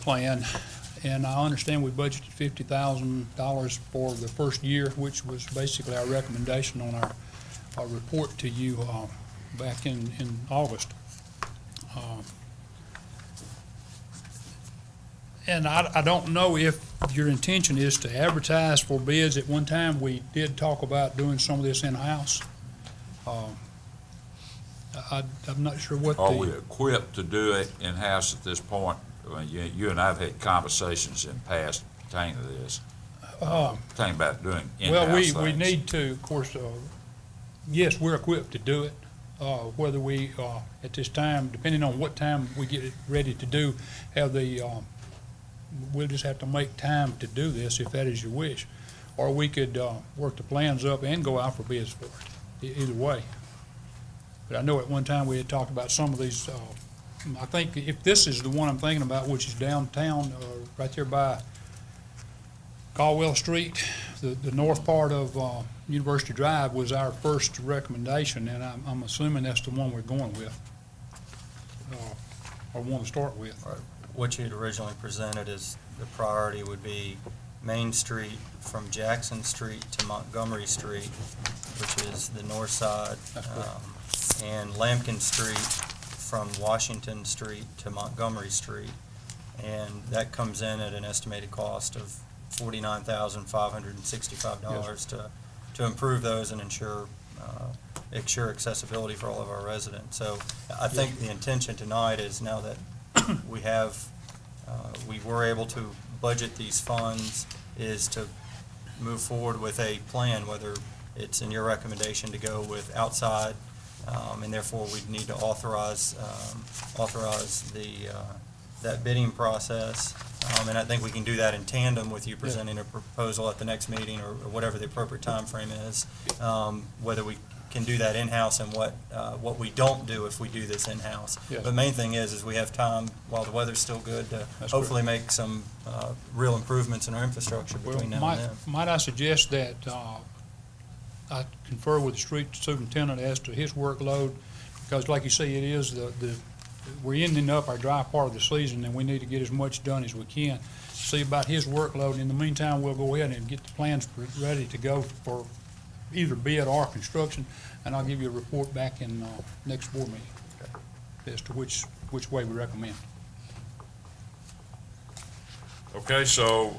plan. And I understand we budgeted $50,000 for the first year, which was basically our recommendation on our report to you back in August. And I don't know if your intention is to advertise for bids. At one time, we did talk about doing some of this in-house. I'm not sure what Are we equipped to do it in-house at this point? I mean, you and I have had conversations in past pertaining to this, pertaining about doing in-house Well, things. we need to, of course, yes, we're equipped to do it. Whether we, at this time, depending on what time we get it ready to do, have the, we'll just have to make time to do this if that is your wish. Or we could work the plans up and go out for bids for it, either way. But I know at one time we had talked about some of these, I think if this is the one I'm thinking about, which is downtown, right there by Caldwell Street, the north part of University Drive was our first recommendation, and I'm assuming that's the one we're going with, or want to start with. Right. What you'd originally presented is the priority would be Main Street from Jackson Street to Montgomery Street, which is the north side, and Lampkin Street from Washington Street to Montgomery Street. And that comes in at an estimated cost of $49,565 to improve those and ensure accessibility for all of our residents. So I think the intention tonight is, now that we have, we were able to budget these funds, is to move forward with a plan, whether it's in your recommendation to go with outside and therefore we'd need to authorize that bidding process. And I think we can do that in tandem with you presenting a proposal at the next meeting or whatever the appropriate time frame is. Whether we can do that in-house and what we don't do if we do this in-house. Yes. But main thing is we have time while the weather's still good to That's hopefully make some real improvements in our infrastructure between now and then. Might I suggest that I confer with the street superintendent as to his workload, because like you say, it is we're ending up our dry part of the season, and we need to get as much done as we can. See about his workload. In the meantime, we'll go ahead and get the plans ready to go for either bid or construction, and I'll give you a report back in next board meeting as to which way we recommend. Okay, so,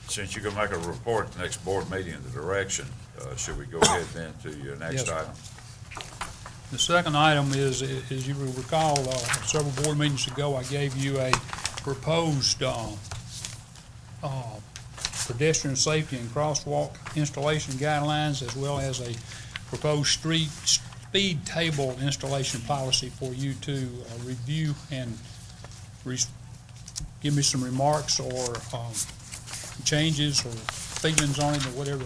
since you're gonna make a report at the next board meeting in the direction, should we go ahead then to your next Yes. item? The second item is, as you will recall, several board meetings ago, I gave you a proposed pedestrian safety and crosswalk installation guidelines, as well as a proposed street speed table installation policy for you to review and give me some remarks or changes or feelings on it or whatever.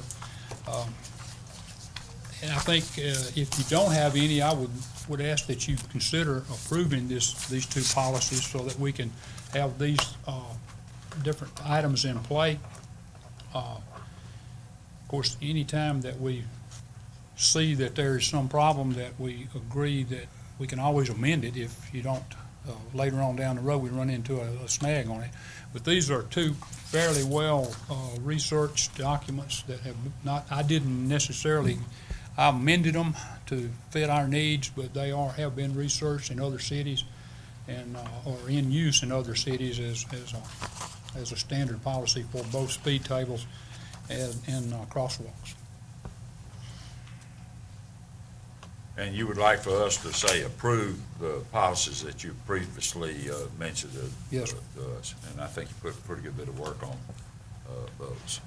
And I think if you don't have any, I would ask that you consider approving these two policies so that we can have these different items in play. Of course, anytime that we see that there is some problem that we agree that we can always amend it if you don't, later on down the road, we run into a snag on it. But these are two fairly well researched documents that have not, I didn't necessarily, I amended them to fit our needs, but they have been researched in other cities and or in use in other cities as a standard policy for both speed tables and crosswalks. And you would like for us to say approve the policies that you previously mentioned Yes. to us? And I think you put a pretty good bit of work on those.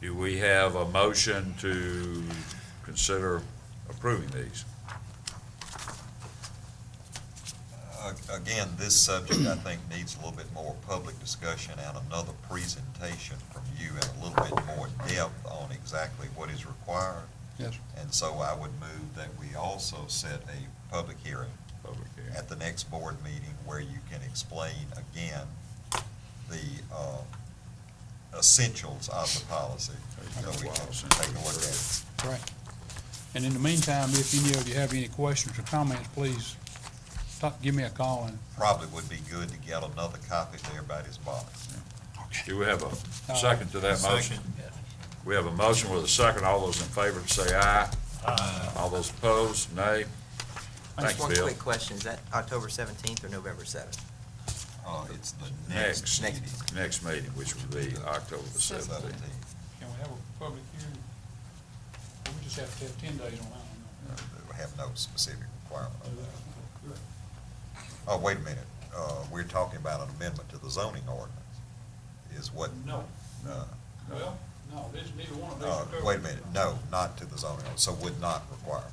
Do we have a motion to consider approving these? Again, this subject, I think, needs a little bit more public discussion and another presentation from you and a little bit more depth on exactly what is required. Yes. And so I would move that we also set a public hearing at the next board meeting where you can explain again the essentials of the policy, so we can take a look at it. Right. And in the meantime, if any of you have any questions or comments, please give me a call. And Probably would be good to get another copy to everybody's box. Do we have a second to that motion? Second. We have a motion with a second. All those in favor say aye. Aye. All those opposed, nay. Thank Just you, one Bill. king question, is that October 17th or November 7th? It's the next meeting. Next meeting, which would be October the 17th. can we have a public hearing? We just have to have 10 days on that one. We have no specific requirement on that. Oh, wait a minute, we're talking about an amendment to the zoning ordinance, is what? No. Well, no, there's neither one of these. are covered. Wait a minute, no, not to the zoning ordinance, so would not require.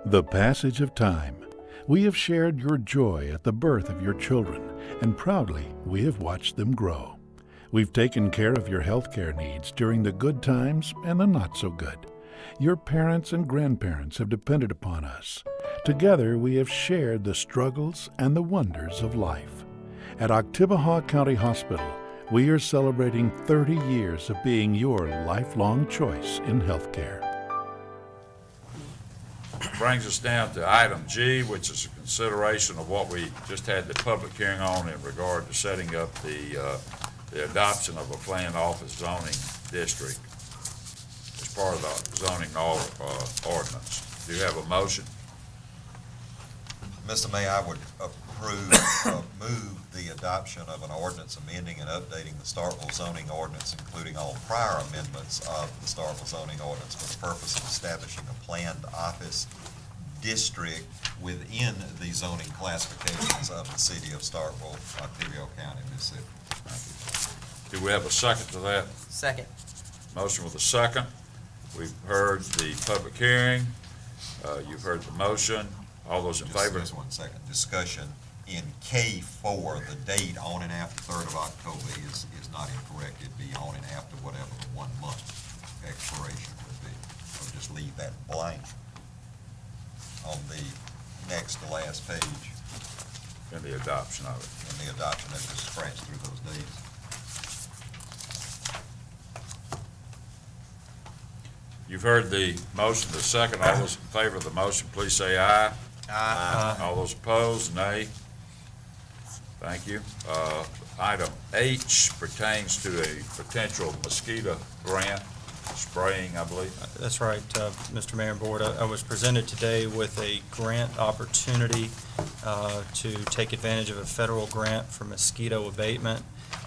The passage of time. We have shared your joy at the birth of your children, and proudly we have watched them grow. We've taken care of your health care needs during the good times and the not so good. Your parents and grandparents have depended upon us. Together we have shared the struggles and the wonders of life. At Oktibbeha County Hospital, we are celebrating 30 years of being your lifelong choice in health care. Brings us down to item G, which is a consideration of what we just had the public hearing on in regard to setting up the adoption of a planned office zoning district as part of the zoning ordinance. Do you have a motion? Mr. Mayor, I would move the adoption of an ordinance amending and updating the Starkville zoning ordinance, including all prior amendments of the Starkville zoning ordinance for the purpose of establishing a planned office district within the zoning classifications of the city of Starkville, Ontario County, Mississippi. Do we have a second to that? Second. Motion with a second. We've heard the public hearing. You've heard the motion. All those in favor? Just 1 second. Discussion in K4, the date on and after 3rd of October is not incorrect. It'd be on and after whatever the 1 month expiration would be. So just leave that blank on the next to last page. In the adoption of it. In the adoption, and just scratch through those dates. You've heard the motion, the second. All those in favor of the motion, please say aye. Aye. All those opposed, nay. Thank you. Item H pertains to a potential mosquito grant, spraying, I believe. That's right, Mr. Mayor and Board. I was presented today with a grant opportunity to take advantage of a federal grant for mosquito abatement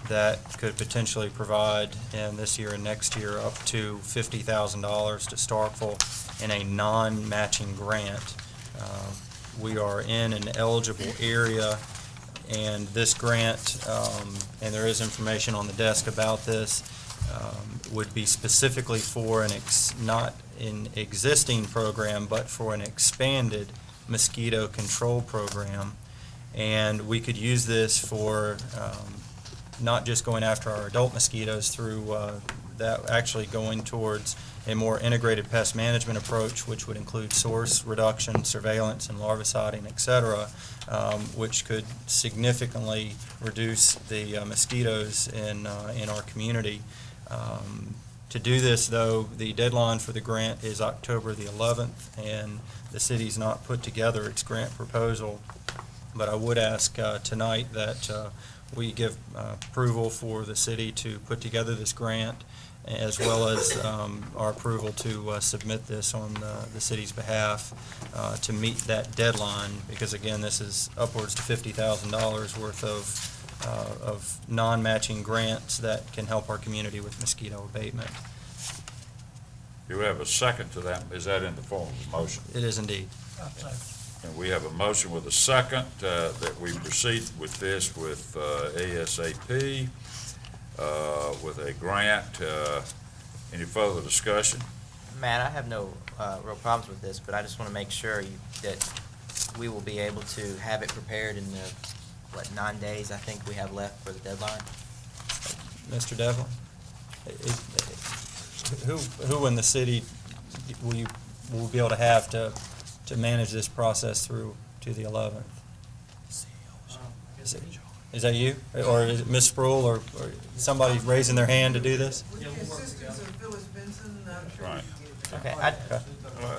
that could potentially provide in this year and next year up to $50,000 to Starkville in a non-matching grant. We are in an eligible area, and this grant, and there is information on the desk about this, would be specifically for not an existing program, but for an expanded mosquito control program. And we could use this for not just going after our adult mosquitoes through that, actually going towards a more integrated pest management approach, which would include source reduction, surveillance, and larviciding, et cetera, which could significantly reduce the mosquitoes in our community. To do this, though, the deadline for the grant is October the 11th, and the city's not put together its grant proposal. But I would ask tonight that we give approval for the city to put together this grant, as well as our approval to submit this on the city's behalf to meet that deadline, because again, this is upwards to $50,000 worth of non-matching grants that can help our community with mosquito abatement. Do we have a second to that? Is that in the form of a motion? It is indeed. And we have a motion with a second that we proceed with this with ASAP, with a grant. Any further discussion? Matt, I have no real problems with this, but I just want to make sure that we will be able to have it prepared in the, 9 days I think we have left for the deadline? Mr. Devlin, who in the city will be able to have to manage this process through to the 11th? Is that you? Or is it Ms. Sproul or somebody raising their hand to do this? With the assistance of Phyllis Benson, I'm sure. Right. Okay.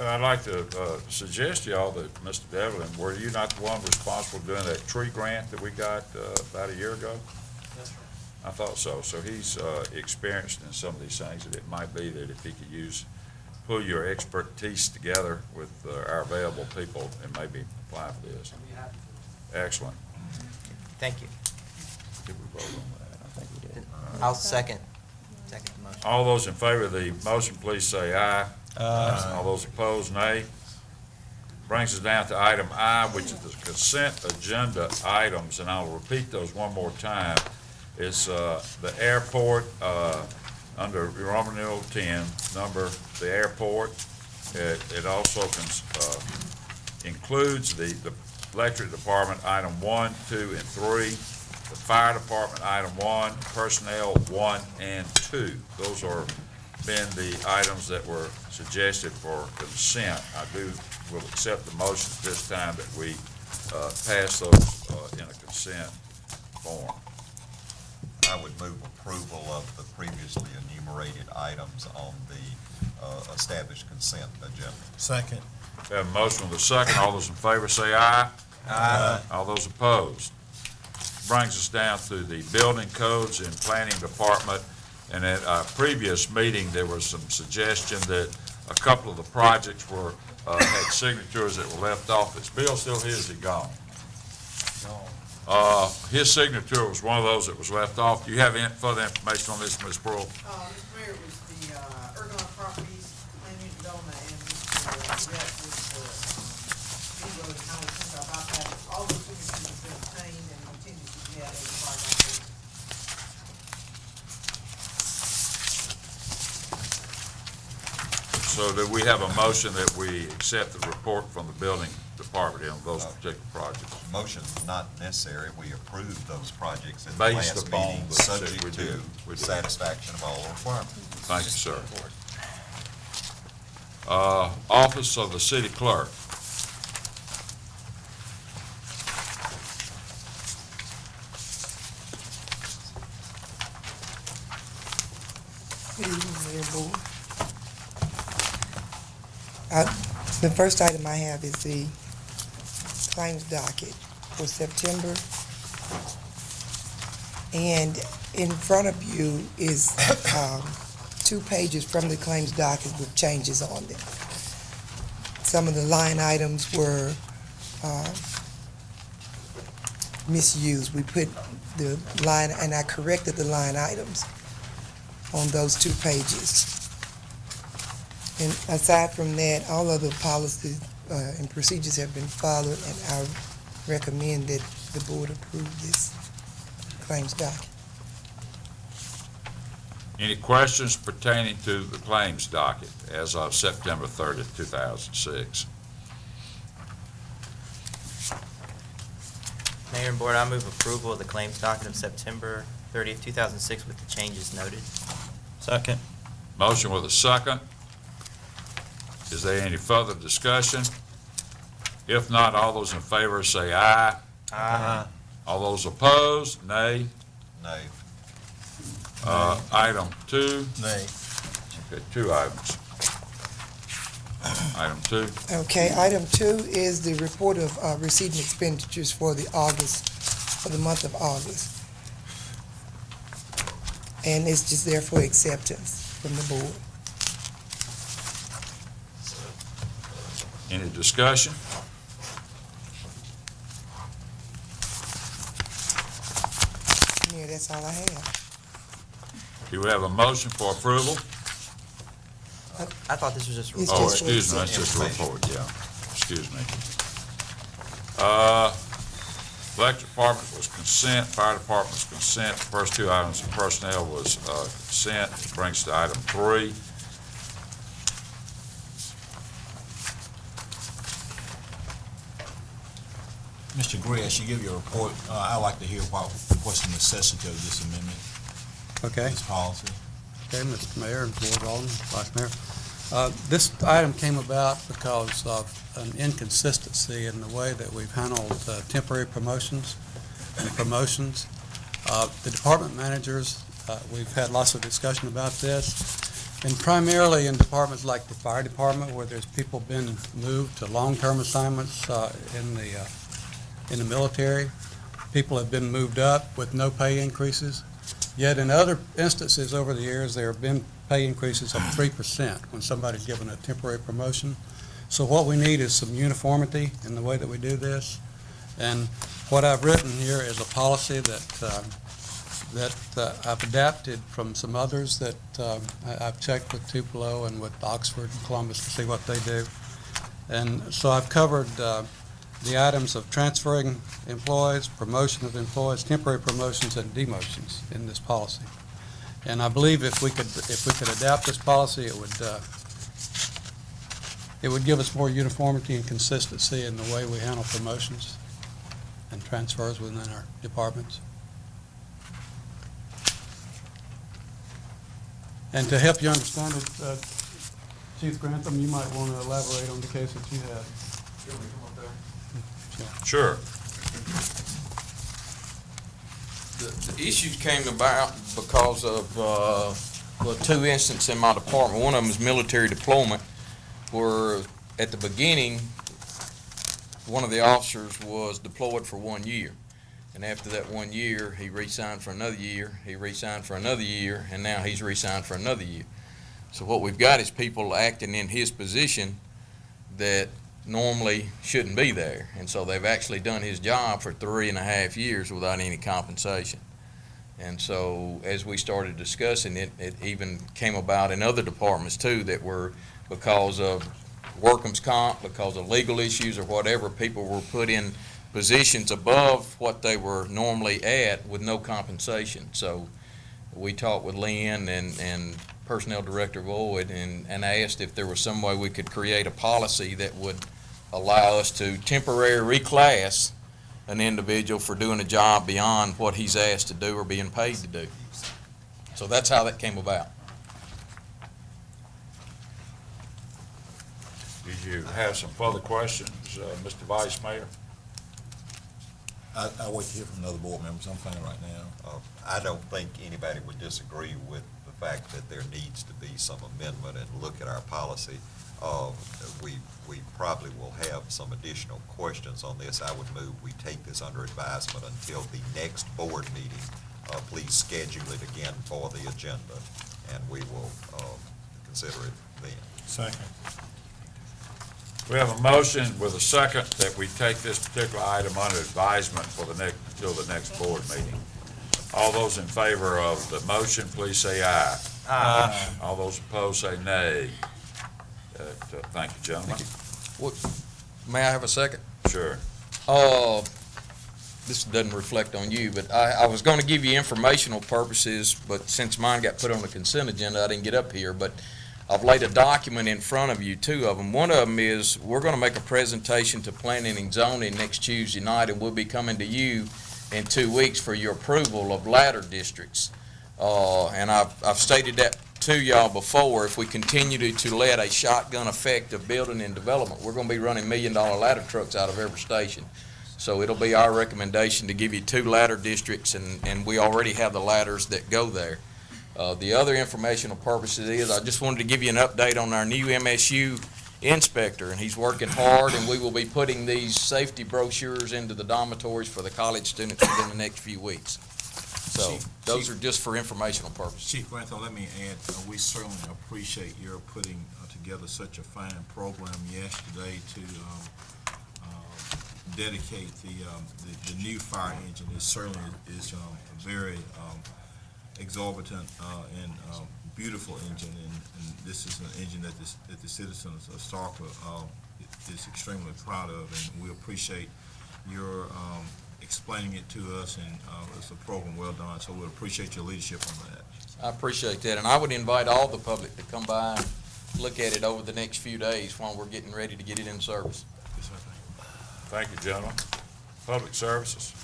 I'd like to suggest to y'all that, Mr. Devlin, were you not the one responsible for doing that tree grant that we got about a year ago? That's right. I thought so. So he's experienced in some of these things, that it might be that if he could pull your expertise together with our available people and maybe apply for this. Excellent. Thank you. Did we vote on that? I think we did. I'll second the motion. All those in favor of the motion, please say aye. All those opposed, nay. Brings us down to item I, which is the consent agenda items, and I'll repeat those one more time. It's the airport, under Roman numeral 10, number the airport. It also includes the electric department, item 1, 2, and 3, the fire department, item 1, personnel 1 and 2. Those are been the items that were suggested for consent. Will accept the motion at this time that we pass those in a consent form. I would move approval of the previously enumerated items on the established consent agenda. Second. We have a motion with a second. All those in favor say aye. Aye. All those opposed. Brings us down to the building codes and planning department. And at our previous meeting, there was some suggestion that a couple of the projects had signatures that were left off. Is Bill still here? Is he gone? His signature was one of those that was left off. Do you have any further information on this, Ms. Pearl? Mr. Mayor, it was the Ergon Properties Planning and Development, and Mr. Rhett was the So do we have a motion that we accept the report from the building department on those particular projects? Motion's not necessary. We approved those projects at the Based last upon meeting, the- subject we to did. satisfaction of all requirements. Thank you, sir. Office of the City Clerk. Good evening, Mayor Board. The first item I have is the claims docket for September. And in front of you is 2 pages from the claims docket with changes on them. Some of the line items were misused. We put the line, and I corrected the line items on those 2 pages. And aside from that, all other policies and procedures have been followed, and I recommend that the board approve this claims docket. Any questions pertaining to the claims docket as of September 30th, 2006? Mayor and Board, I move approval of the claims docket of September 30th, 2006 with the changes noted. Second. Motion with a second. Is there any further discussion? If not, all those in favor say aye. Aye. All those opposed, nay. Nay. Item 2. Nay. Okay, 2 items. Item 2. Okay, item 2 is the report of receiving expenditures for the month of August. And it's just there for acceptance from the board. Any discussion? Yeah, that's all I have. Do we have a motion for approval? I thought this was just a It's report. Oh, excuse me, that's just a Information. report, yeah. Excuse me. Electric department was consent, fire department was consent. The first 2 items of personnel was consent. It brings to item 3. Mr. Gray, as you give your report, I'd like to hear what's the necessity of this amendment, Okay. this policy. Okay, Mr. Mayor and Board Alderman, Vice Mayor. This item came about because of an inconsistency in the way that we've handled temporary promotions and promotions. The department managers, we've had lots of discussion about this, and primarily in departments like the fire department, where there's people been moved to long-term assignments in the military. People have been moved up with no pay increases. Yet in other instances over the years, there have been pay increases of 3% when somebody's given a temporary promotion. So what we need is some uniformity in the way that we do this. And what I've written here is a policy that I've adapted from some others that I've checked with Tupelo and with Oxford and Columbus to see what they do. And so I've covered the items of transferring employees, promotion of employees, temporary promotions, and demotions in this policy. And I believe if we could adapt this policy, it would give us more uniformity and consistency in the way we handle promotions and transfers within our departments. And to help you understand it, Chief Grantham, you might want to elaborate on the case that you had. Sure. The issues came about because of, 2 instances in my department. One of them is military deployment, where at the beginning, one of the officers was deployed for 1 year. And after that 1 year, he re-signed for another year, he re-signed for another year, and now he's re-signed for another year. So what we've got is people acting in his position that normally shouldn't be there. And so they've actually done his job for 3.5 years without any compensation. And so as we started discussing it, it even came about in other departments too that were because of workman's comp, because of legal issues or whatever, people were put in positions above what they were normally at with no compensation. So we talked with Lynn and Personnel Director Boyd and asked if there was some way we could create a policy that would allow us to temporarily reclass an individual for doing a job beyond what he's asked to do or being paid to do. So that's how that came about. Did you have some further questions, Mr. Vice Mayor? I wait to hear from other board members. I'm fine right now. I don't think anybody would disagree with the fact that there needs to be some amendment and look at our policy. We probably will have some additional questions on this. I would move we take this under advisement until the next board meeting. Please schedule it again for the agenda, and we will consider it then. Second. We have a motion with a second that we take this particular item under advisement for until the next board meeting. All those in favor of the motion, please say aye. Aye. All those opposed, say nay. Thank you, gentlemen. May I have a second? Sure. This doesn't reflect on you, but I was going to give you informational purposes, but since mine got put on the consent agenda, I didn't get up here. But I've laid a document in front of you, two of them. One of them is we're going to make a presentation to Planning and Zoning next Tuesday night, and we'll be coming to you in 2 weeks for your approval of ladder districts. And I've stated that to y'all before. If we continue to let a shotgun effect of building and development, we're going to be running $1 million ladder trucks out of every station. So it'll be our recommendation to give you 2 ladder districts, and we already have the ladders that go there. The other informational purposes is I just wanted to give you an update on our new MSU inspector, and he's working hard, and we will be putting these safety brochures into the dormitories for the college students within the next few weeks. So those are just for informational purposes. Chief Grantham, let me add, we certainly appreciate your putting together such a fine program yesterday to dedicate the new fire engine. It certainly is a very exorbitant and beautiful engine, and this is an engine that the citizens of Starkville is extremely proud of, and we appreciate your explaining it to us, and it's a program well done, so we appreciate your leadership on that. I appreciate that, and I would invite all the public to come by and look at it over the next few days while we're getting ready to get it in service. Yes, sir. Thank you, gentlemen. Public Services.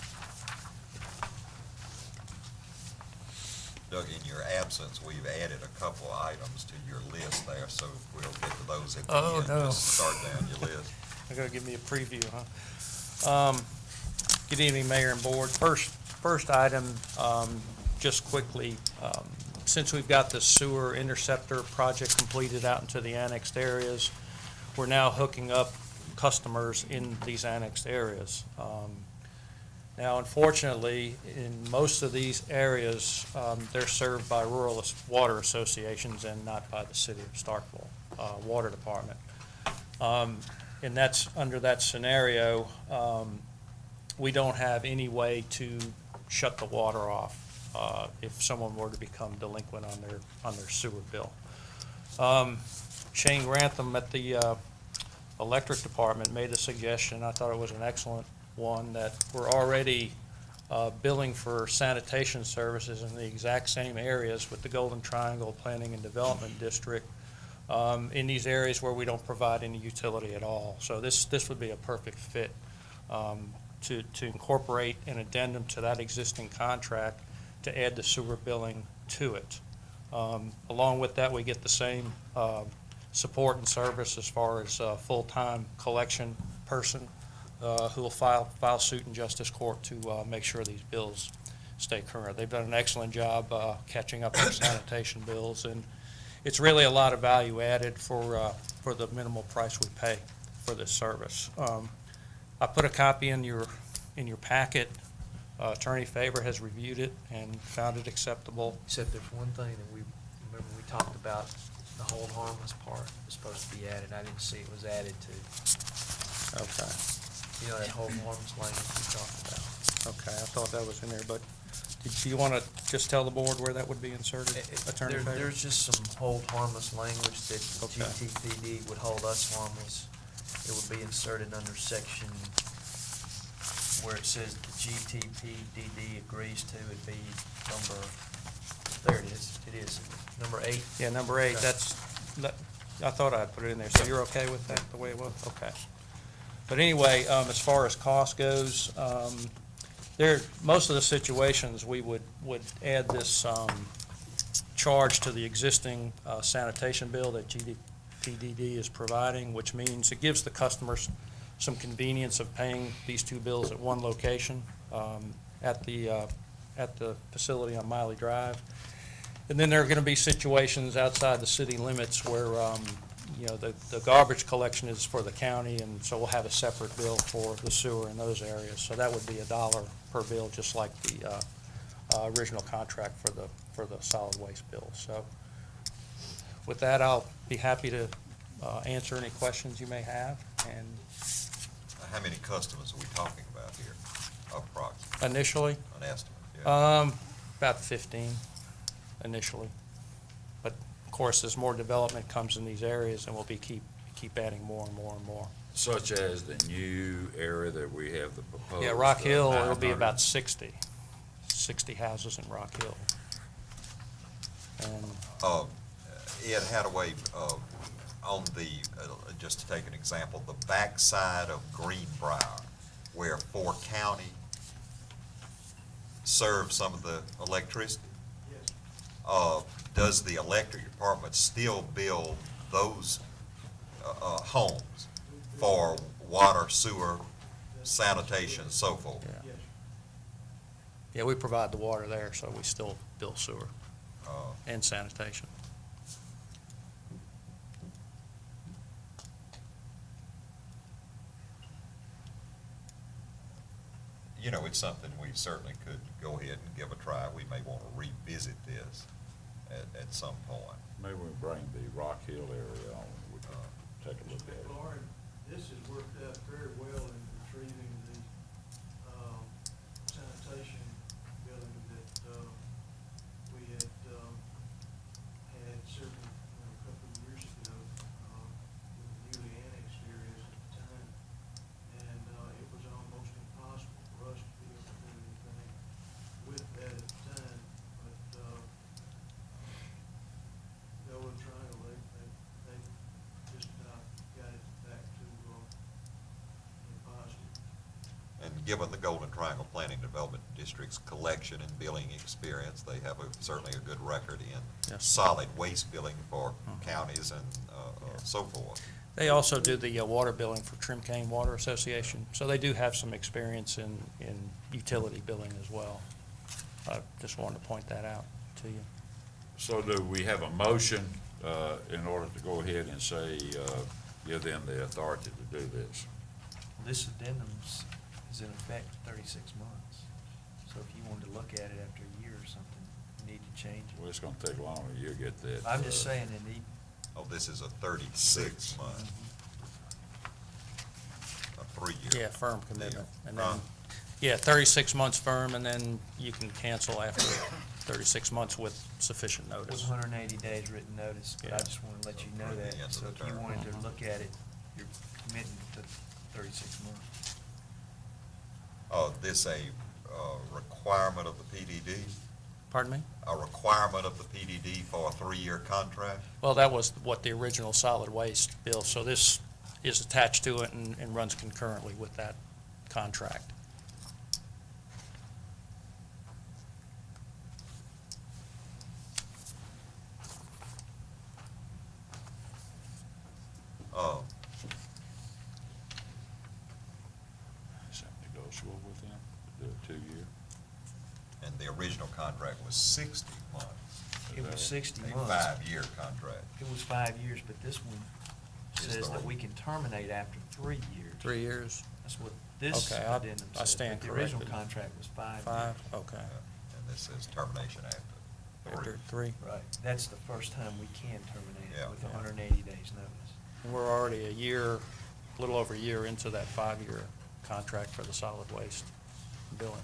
Doug, in your absence, we've added a couple of items to your list there, so we'll get to those at the end. no. Just start down your list. They're gonna give me a preview, huh? Good evening, Mayor and Board. First item, just quickly, since we've got the sewer interceptor project completed out into the annexed areas, we're now hooking up customers in these annexed areas. Now, unfortunately, in most of these areas, they're served by rural water associations and not by the City of Starkville Water Department. And that's, under that scenario, we don't have any way to shut the water off if someone were to become delinquent on their sewer bill. Shane Grantham at the Electric Department made a suggestion. I thought it was an excellent one, that we're already billing for sanitation services in the exact same areas with the Golden Triangle Planning and Development District in these areas where we don't provide any utility at all. So this would be a perfect fit to incorporate an addendum to that existing contract to add the sewer billing to it. Along with that, we get the same support and service as far as a full-time collection person who will file suit in justice court to make sure these bills stay current. They've done an excellent job catching up on sanitation bills, and it's really a lot of value added for the minimal price we pay for this service. I put a copy in your packet. Attorney Faber has reviewed it and found it acceptable. Except there's one thing that we talked about, the hold harmless part was supposed to be added. I didn't see it was added to. Okay. You know, that hold harmless language we talked about. Okay, I thought that was in there, but do you want to just tell the board where that would be inserted, Attorney Faber? There's just some hold harmless language that Okay. GTPD would hold us harmless. It would be inserted under section where it says the GTPDD agrees to, it'd be number There it is. It is. Number 8. Yeah, number 8, Okay. I thought I'd put it in there, so you're okay with that, the way it was? Okay. But anyway, as far as cost goes, most of the situations, we would add this charge to the existing sanitation bill that GDPDD is providing, which means it gives the customers some convenience of paying these two bills at one location at the facility on Miley Drive. And then there are going to be situations outside the city limits where, the garbage collection is for the county, and so we'll have a separate bill for the sewer in those areas. So that would be $1 per bill, just like the original contract for the solid waste bill. So with that, I'll be happy to answer any questions you may have. And How many customers are we talking about here, approximately? initially, An estimate, yeah. about 15 initially. But of course, as more development comes in these areas, and we'll keep adding more and more and more. Such as the new area that we have the proposed. Yeah, Rock Hill, it'll be 900. about 60 houses in Rock Hill. And Ed Hadaway, on the, just to take an example, the backside of Greenbrier, where Fort County serves some of the electricity, does the electric department still build those homes for water, sewer, sanitation, and so forth? yeah, we provide the water there, so we still bill sewer and sanitation. You know, it's something we certainly could go ahead and give a try. We may want to revisit this at some point. Maybe we bring the Rock Hill area on, we can take a look at it. Lauren, this has worked out very well in retrieving the sanitation building that we had several, a couple of years ago, with the newly annexed areas at the time. And it was almost impossible for us to be able to do anything with that at the time. But Golden Triangle, they just got it back to impossible. And given the Golden Triangle Planning Development District's collection and billing experience, they have certainly a good record in Yes. solid waste billing for counties and so forth. They also do the water billing for Trim Cane Water Association, so they do have some experience in utility billing as well. I just wanted to point that out to you. So do we have a motion in order to go ahead and say, give them the authority to do this? This addendum is in effect 36 months. So if you wanted to look at it after a year or something, you need to change it. Well, it's gonna take longer, you'll get that. I'm just saying that Oh, this is a 36-month, a 3-year. Yeah, firm commitment. And Huh? then, yeah, 36 months firm, and then you can cancel after 36 months with sufficient with notice. 180 days written notice, but I Yeah. just want to let you know Right at the that. end of So the if you term. wanted to look at it, you're committing to 36 months. This a requirement of the PDD? Pardon me? A requirement of the PDD for a 3-year contract? Well, that was what the original solid waste bill, so this is attached to it and runs concurrently with that contract. Is that negotiable with them, to do a 2-year? And the original contract was 60 months. It was 60 A months. 5-year contract. It was 5 years, but this one Is says the- that we can terminate after 3 years. 3 years? That's what this Okay, addendum I says. stand But the original corrected. contract was 5 5, years. okay. And this says termination after 3. After 3. Right. That's the first time we can terminate Yeah. it with 180 days notice. And we're already a year, a little over a year into that 5-year contract for the solid waste billing.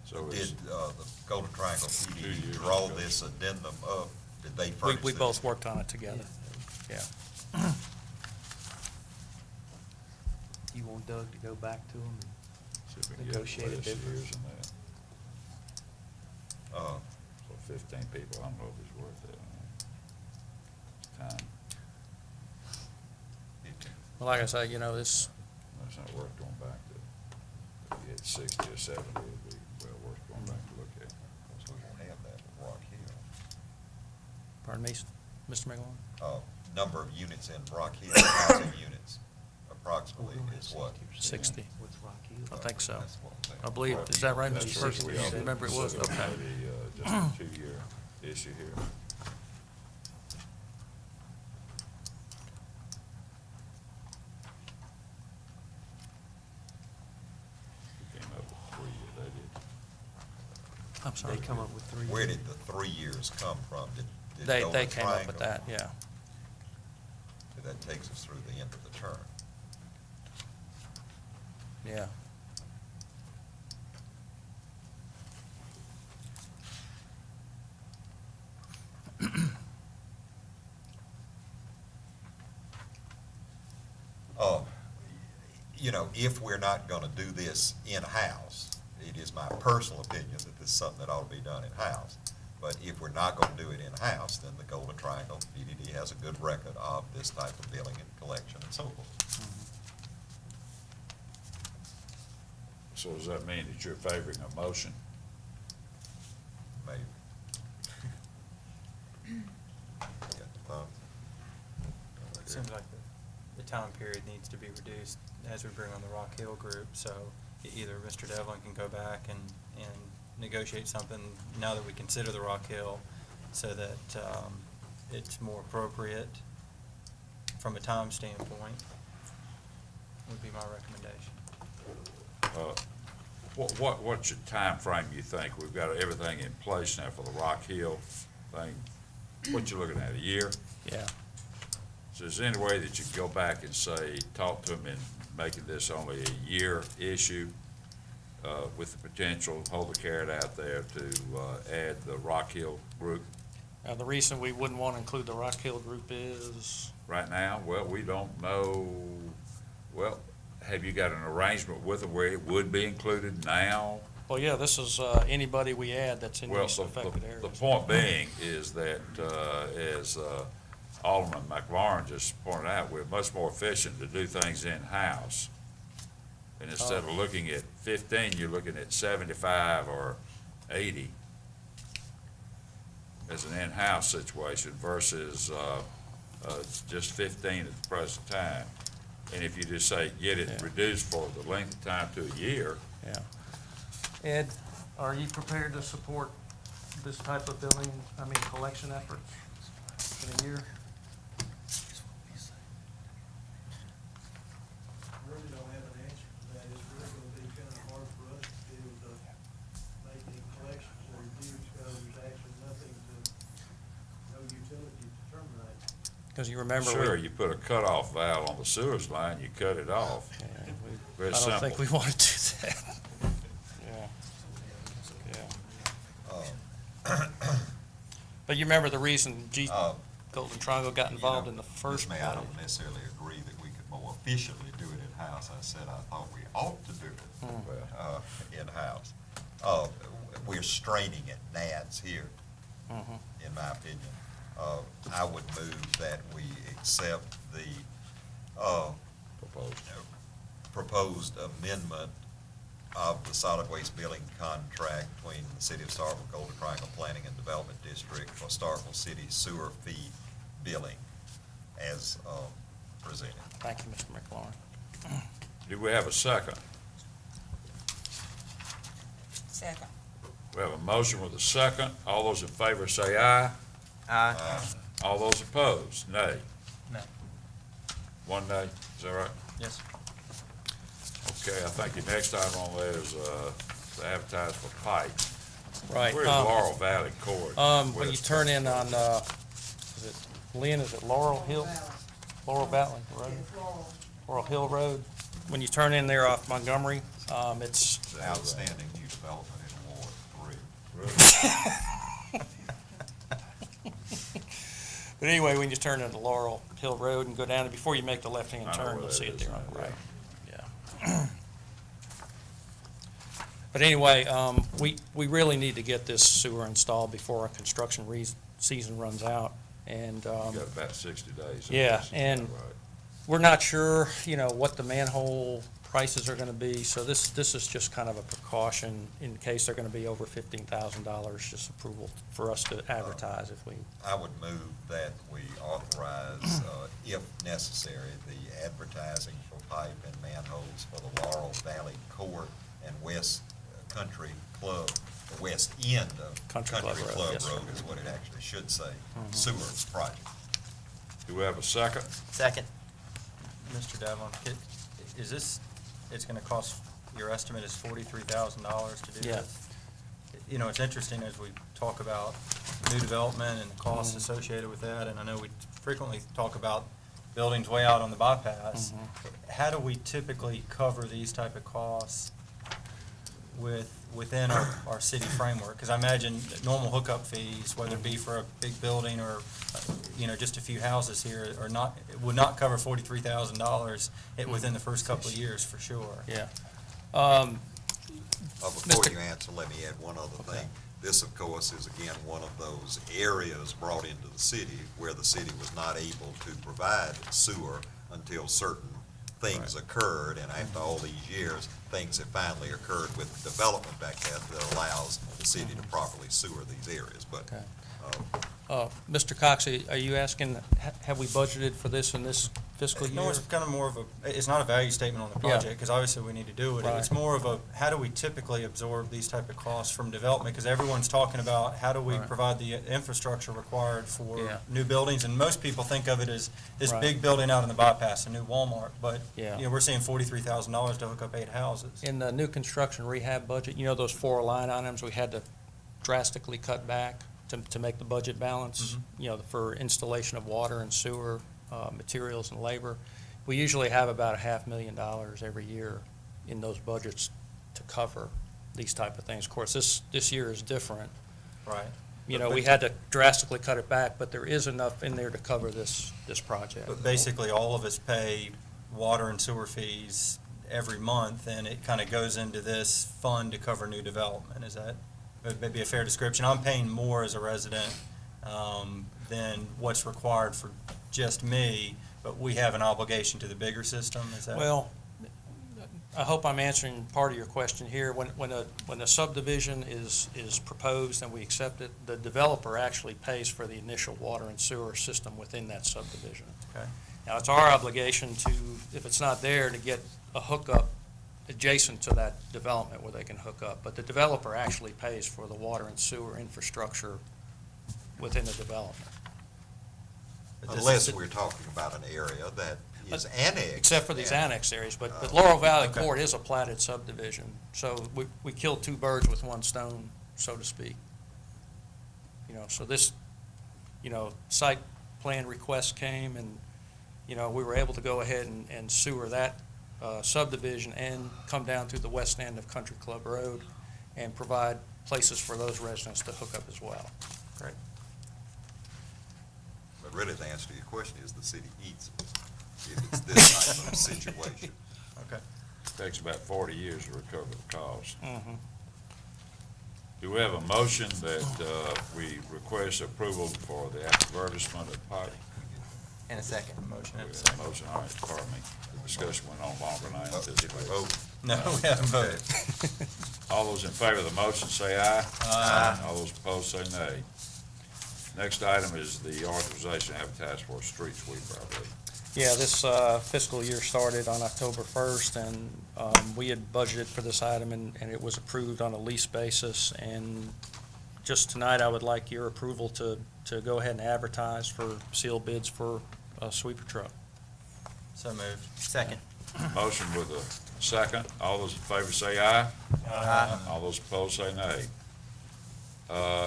So Did it's, the Golden Triangle 2 PDD years draw ago. this addendum up? Did they furnish We this? both worked on it together, yeah. you want Doug to go back to them and See if we can get negotiate a less difference. years than that. Uh, So 15 people, I don't know if it's worth it. Time, Well, like I say, you know, this, it's not worth going back to, if you had 60 or 70, it'd be well worth going back to look at. we won't have that at Rock Hill. pardon me, Mr. McLaurin? Number of units in Rock Hill, housing units, approximately is what? 60. With Rock Hill. I think so. That's what I'm saying. I believe, is that right, That's Mr. what First? we ought to Remember it was, consider okay. Maybe, just a 2-year issue here. We came up with 3 years, they did. I'm sorry. They come up with 3 Where years. did the 3 years come from? Did They Golden came up with Triangle- that, yeah. That takes us through the end of the term. Yeah. You know, if we're not gonna do this in-house, it is my personal opinion that this is something that ought to be done in-house. But if we're not gonna do it in-house, then the Golden Triangle BDD has a good record of this type of billing and collection and so forth. So does that mean that you're favoring a motion? Maybe. Got the thoughts? It seems like the time period needs to be reduced as we bring on the Rock Hill group, so either Mr. Devlin can go back and negotiate something now that we consider the Rock Hill, so that it's more appropriate from a time standpoint, would be my recommendation. What's your time frame? You think? We've got everything in place now for the Rock Hill thing. What you looking at, a year? Yeah. So is there any way that you can go back and say, talk to them and making this only a year issue, with the potential, hold the carrot out there to, add the Rock Hill group? The reason we wouldn't want to include the Rock Hill group is, Right now, well, we don't know, well, have you got an arrangement with them where it would be included now? well, yeah, this is anybody we add that's in Well, these affected areas. the point being is that, as Alderman McLaurin just pointed out, we're much more efficient to do things in-house. And instead of looking at 15, you're looking at 75 or 80 as an in-house situation versus just 15 at the present time. And if you just say, get it Yeah. reduced for the length of time to a year, Yeah. Ed, are you prepared to support this type of collection efforts in a year? I really don't have an answer to that. It's really gonna be kind of hard for us to be able to make any collections or reviews, because there's actually nothing no utility to terminate. Because you remember. sure, you put a cutoff valve on the sewers line, you cut it off. Very I don't think simple. we want to do that. Yeah. But you remember the reason Golden Triangle got involved in the first Ms. place? May, I don't necessarily agree that we could more efficiently do it in-house. I said I thought we ought to do it in-house. We're straining at gnats here, in my opinion. I would move that we accept the proposed amendment of the solid waste billing contract between the City of Starkville, Golden Triangle Planning and Development District for Starkville City sewer fee billing as presented. Thank you, Mr. McLaurin. Do we have a second? Second. We have a motion with a second. All those in favor say aye. Aye. All those opposed, nay. No. One nay, is that right? Yes. Okay, I think your next item on there is, to advertise for pipe. Right. Where's Laurel Valley Court? When you turn in on, is it Lynn, is it Laurel Hill? Laurel Valley Road? Laurel Hill Road. When you turn in there off Montgomery, it's. It's an outstanding new development in Ward 3. But anyway, when you turn into Laurel Hill Road and go down, and before you make the left-hand I know turn, where you'll that see it is there on now, the right. yeah. Yeah. But anyway, we really need to get this sewer installed before our construction season runs out. And, You got about 60 days. yeah, Is that and right? we're not sure, what the manhole prices are gonna be, so this is just kind of a precaution in case they're gonna be over $15,000, just approval for us to advertise if we. I would move that we authorize, if necessary, the advertising for pipe and manholes for the Laurel Valley Court and West Country Club, the west end of Country Club Road, yes, sir. Road is what it actually should say, sewer project. Do we have a second? Second. Mr. Devlin, is this, it's gonna cost, your estimate is $43,000 to do Yeah. this? It's interesting as we talk about new development and the costs associated with that, and I know we frequently talk about buildings way out on the bypass. How do we typically cover these type of costs within our city framework? Because I imagine that normal hookup fees, whether it be for a big building or, just a few houses here, are not, it would not cover $43,000 within the first couple of years, for sure. Yeah. Before you answer, let me add one other thing. This, of course, is again one of those areas brought into the city where the city was not able to provide sewer until certain things occurred, and after all these years, things have finally occurred with development back there that allows the city to properly sewer these areas, but. Mr. Cox, are you asking, have we budgeted for this in this fiscal year? No, it's kind of more of it's not a value statement on the Yeah. project, because obviously we need to do it. Right. It's more of how do we typically absorb these type of costs from development? Because everyone's talking about how do we Right. provide the infrastructure required for Yeah. new buildings, and most people think of it as this Right. big building out in the bypass, a new Walmart, but, Yeah. we're seeing $43,000 to hook up 8 houses. In the new construction rehab budget, those 4 line items we had to drastically cut back to make the budget balance, for installation of water and sewer, materials and labor. We usually have about $500,000 every year in those budgets to cover these type of things. Of course, this year is different. Right. We had to drastically cut it back, but there is enough in there to cover this project. But basically, all of us pay water and sewer fees every month, and it kind of goes into this fund to cover new development. Is that maybe a fair description? I'm paying more as a resident than what's required for just me, but we have an obligation to the bigger system, is that? Well, I hope I'm answering part of your question here. When a subdivision is proposed and we accept it, the developer actually pays for the initial water and sewer system within that subdivision. Okay. Now, it's our obligation to, if it's not there, to get a hookup adjacent to that development where they can hook up. But the developer actually pays for the water and sewer infrastructure within the development. Unless we're talking about an area that is annexed. Except for these and- annex areas, but Laurel Valley Okay. Court is a platted subdivision, so we killed 2 birds with one stone, so to speak. So this, site plan request came, and, we were able to go ahead and sewer that subdivision and come down through the west end of Country Club Road and provide places for those residents to hook up as well. Great. But really, the answer to your question is the city eats it, if it's this type of situation. Okay. Takes about 40 years to recover the cost. Do we have a motion that we request approval for the advertisement of pipe? And a second. Motion and a We have second. a motion, all right, pardon me. The discussion went on longer than I Did we anticipated. vote? No, we haven't voted. All those in favor of the motion say aye. Aye. All those opposed say nay. Next item is the authorization to advertise for a street sweeper, I believe. Yeah, this fiscal year started on October 1st, and we had budgeted for this item, and it was approved on a lease basis. And just tonight, I would like your approval to go ahead and advertise for sealed bids for a sweeper truck. So moved. Second. Motion with a second. All those in favor say aye. Aye. All those opposed say nay.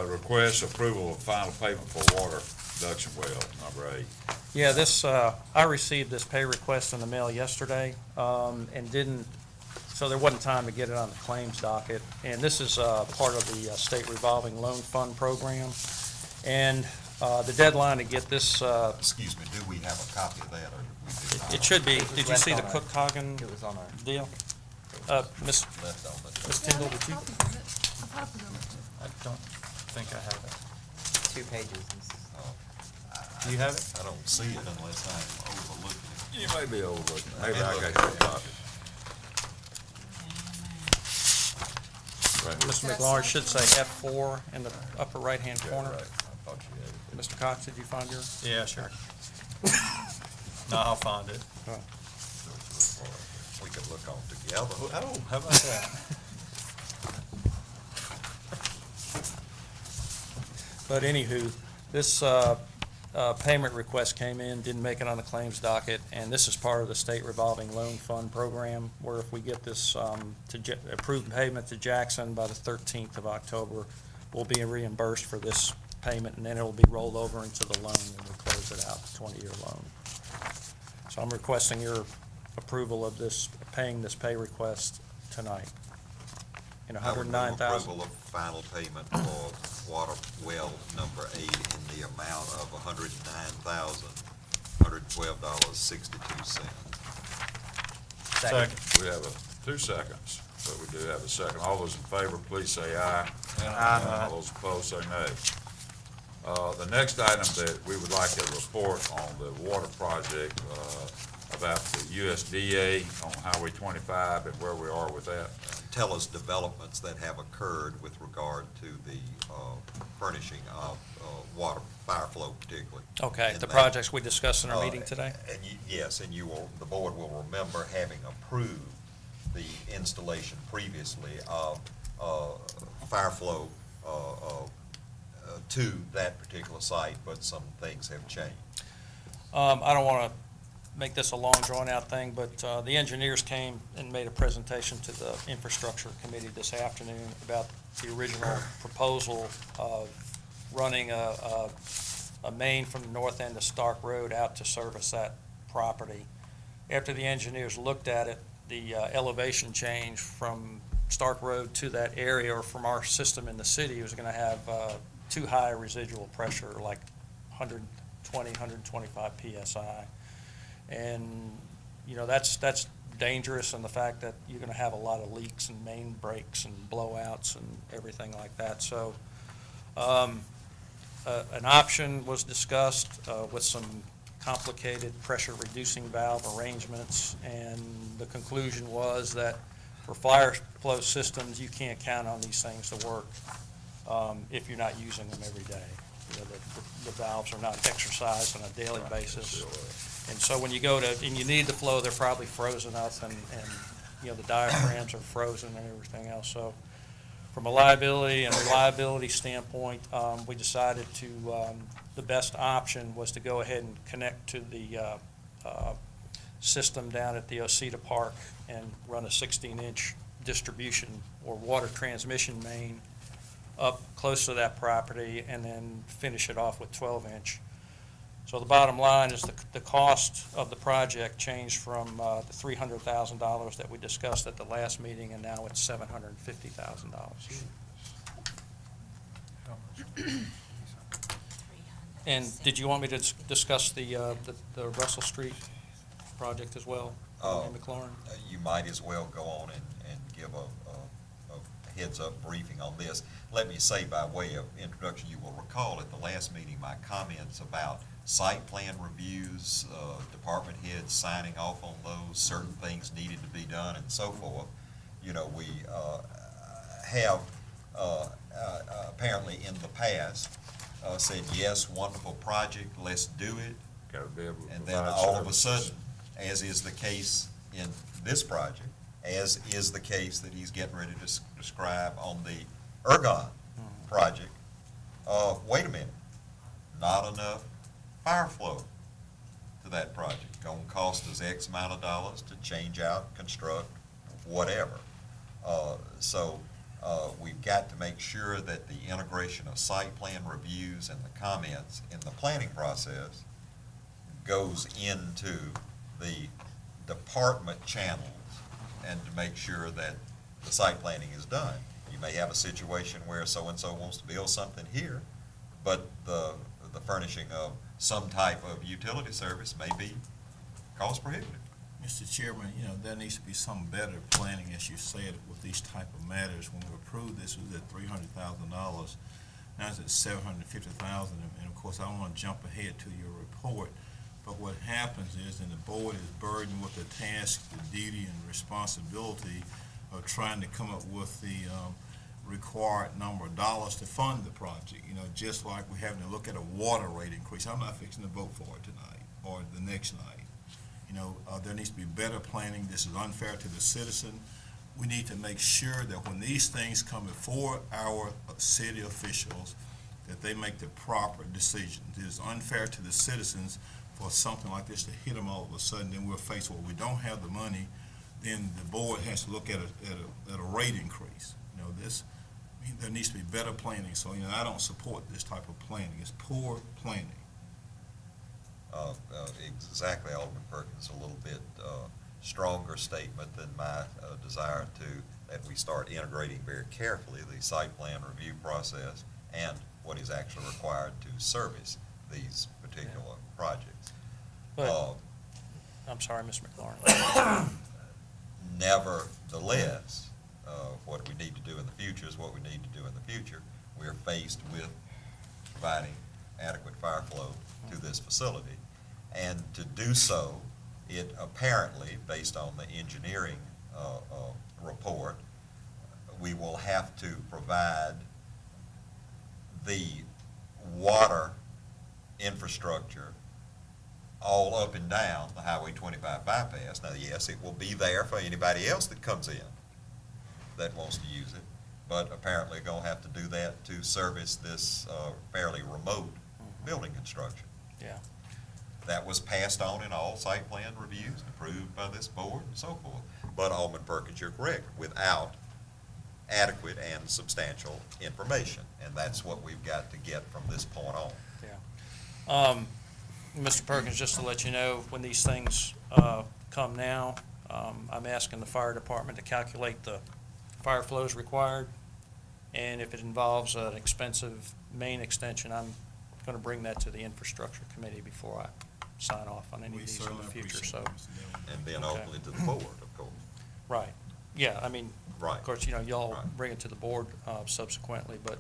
Request approval of final payment for water production well, number 8. Yeah, I received this pay request in the mail yesterday, and so there wasn't time to get it on the claims docket. And this is part of the state revolving loan fund program. And The deadline to get this, Excuse me, do we have a copy of that, or we do not? it should be, It was did you left see the on our- Cook-Hagen It was on our. deal? Ms. Left on the- Ms. Tyndall, did you? I don't think I have it. 2 pages. Oh, Do you have it? I don't see it unless I'm overlooking it. You may be overlooking. Maybe I got your copy. Right here. Mr. McLaurin should say F4 in the upper right-hand corner. Right. I thought you had it. Mr. Cox, did you find yours? Yeah, sure. No, I'll find it. We could look on together. Oh, how about that? But anywho, this payment request came in, didn't make it on the claims docket, and this is part of the state revolving loan fund program, where if we get this approved payment to Jackson by the 13th of October, we'll be reimbursed for this payment, and then it'll be rolled over into the loan when we close it out, the 20-year loan. So I'm requesting your approval of this, paying this pay request tonight in I would move $109,000. approval of final payment for water well number 8 in the amount of $109,112.62. Second. We have 2 seconds, but we do have a second. All those in favor, please say aye. Aye. All those opposed, say nay. The next item that we would like a report on the water project, about the USDA on Highway 25 and where we are with that. Tell us developments that have occurred with regard to the furnishing of water, fire flow particularly. Okay, in the that. projects we discussed in our meeting today? And yes, and you will, the board will remember having approved the installation previously of fire flow to that particular site, but some things have changed. I don't want to make this a long, drawn-out thing, but the engineers came and made a presentation to the infrastructure committee this afternoon about the original proposal of running a main from the north end of Stark Road out to service that property. After the engineers looked at it, the elevation change from Stark Road to that area, or from our system in the city, was going to have too high a residual pressure, like 120, 125 PSI. And, you know, that's dangerous, in the fact that you're going to have a lot of leaks and main breaks and blowouts and everything like that. So an option was discussed with some complicated pressure reducing valve arrangements, and the conclusion was that for fire flow systems, you can't count on these things to work if you're not using them every day. You know, the valves are not exercised on a daily basis. And so when you go to, and you need the flow, they're probably frozen up, and you know, the diaphragms are frozen and everything else. So from a liability and reliability standpoint, we decided to, the best option was to go ahead and connect to the system down at the Osita Park and run a 16-inch distribution or water transmission main up close to that property, and then finish it off with 12-inch. So the bottom line is the cost of the project changed from the $300,000 that we discussed at the last meeting, and now it's $750,000. And did you want me to discuss the Russell Street project as well, in McLaurin? You might as well go on and give a heads-up briefing on this. Let me say, by way of introduction, you will recall at the last meeting my comments about site plan reviews, department heads signing off on those, certain things needed to be done, and so forth. You know, we have apparently in the past said, yes, wonderful project, let's do it. Gotta be able to And then provide all of a services. sudden, as is the case in this project, as is the case that he's getting ready to describe on the Ergon project, wait a minute, not enough fire flow to that project. Gonna cost us X amount of dollars to change out, construct, whatever. So we've got to make sure that the integration of site plan reviews and the comments in the planning process goes into the department channels, and to make sure that the site planning is done. You may have a situation where so-and-so wants to build something here, but the the furnishing of some type of utility service may be cost prohibitive. Mr. Chairman, there needs to be some better planning, as you said, with these type of matters. When we approved this, it was at $300,000. Now it's at $750,000, and of course, I don't want to jump ahead to your report, but what happens is, and the board is burdened with the task, the duty, and responsibility of trying to come up with the required number of dollars to fund the project. Just like we're having to look at a water rate increase. I'm not fixing to vote for it tonight or the next night. There needs to be better planning. This is unfair to the citizen. We need to make sure that when these things come before our city officials, that they make the proper decisions. It is unfair to the citizens for something like this to hit them all of a sudden, then we're faced with, we don't have the money, then the board has to look at a rate increase. There needs to be better planning. So, I don't support this type of planning. It's poor planning. Exactly, Alderman Perkins, a little bit stronger statement than my desire that we start integrating very carefully the site plan review process and what is actually required to service these particular projects. But, I'm sorry, Mr. McLaurin. Nevertheless, what we need to do in the future is what we need to do in the future. We're faced with providing adequate fire flow to this facility. And to do so, it apparently, based on the engineering report, we will have to provide the water infrastructure all up and down the Highway 25 bypass. Now, yes, it will be there for anybody else that comes in that wants to use it, but apparently going to have to do that to service this fairly remote building construction. Yeah. That was passed on in all site plan reviews, approved by this board and so forth. But Alderman Perkins, you're correct, without adequate and substantial information, and that's what we've got to get from this point on. Yeah. Mr. Perkins, just to let you know, when these things come now, I'm asking the fire department to calculate the fire flows required, and if it involves an expensive main extension, I'm going to bring that to the infrastructure committee before I sign off on any of these in the future. So, And then ultimately to the board, of course. right, yeah, I mean, Right. of course, y'all Right. bring it to the board subsequently, but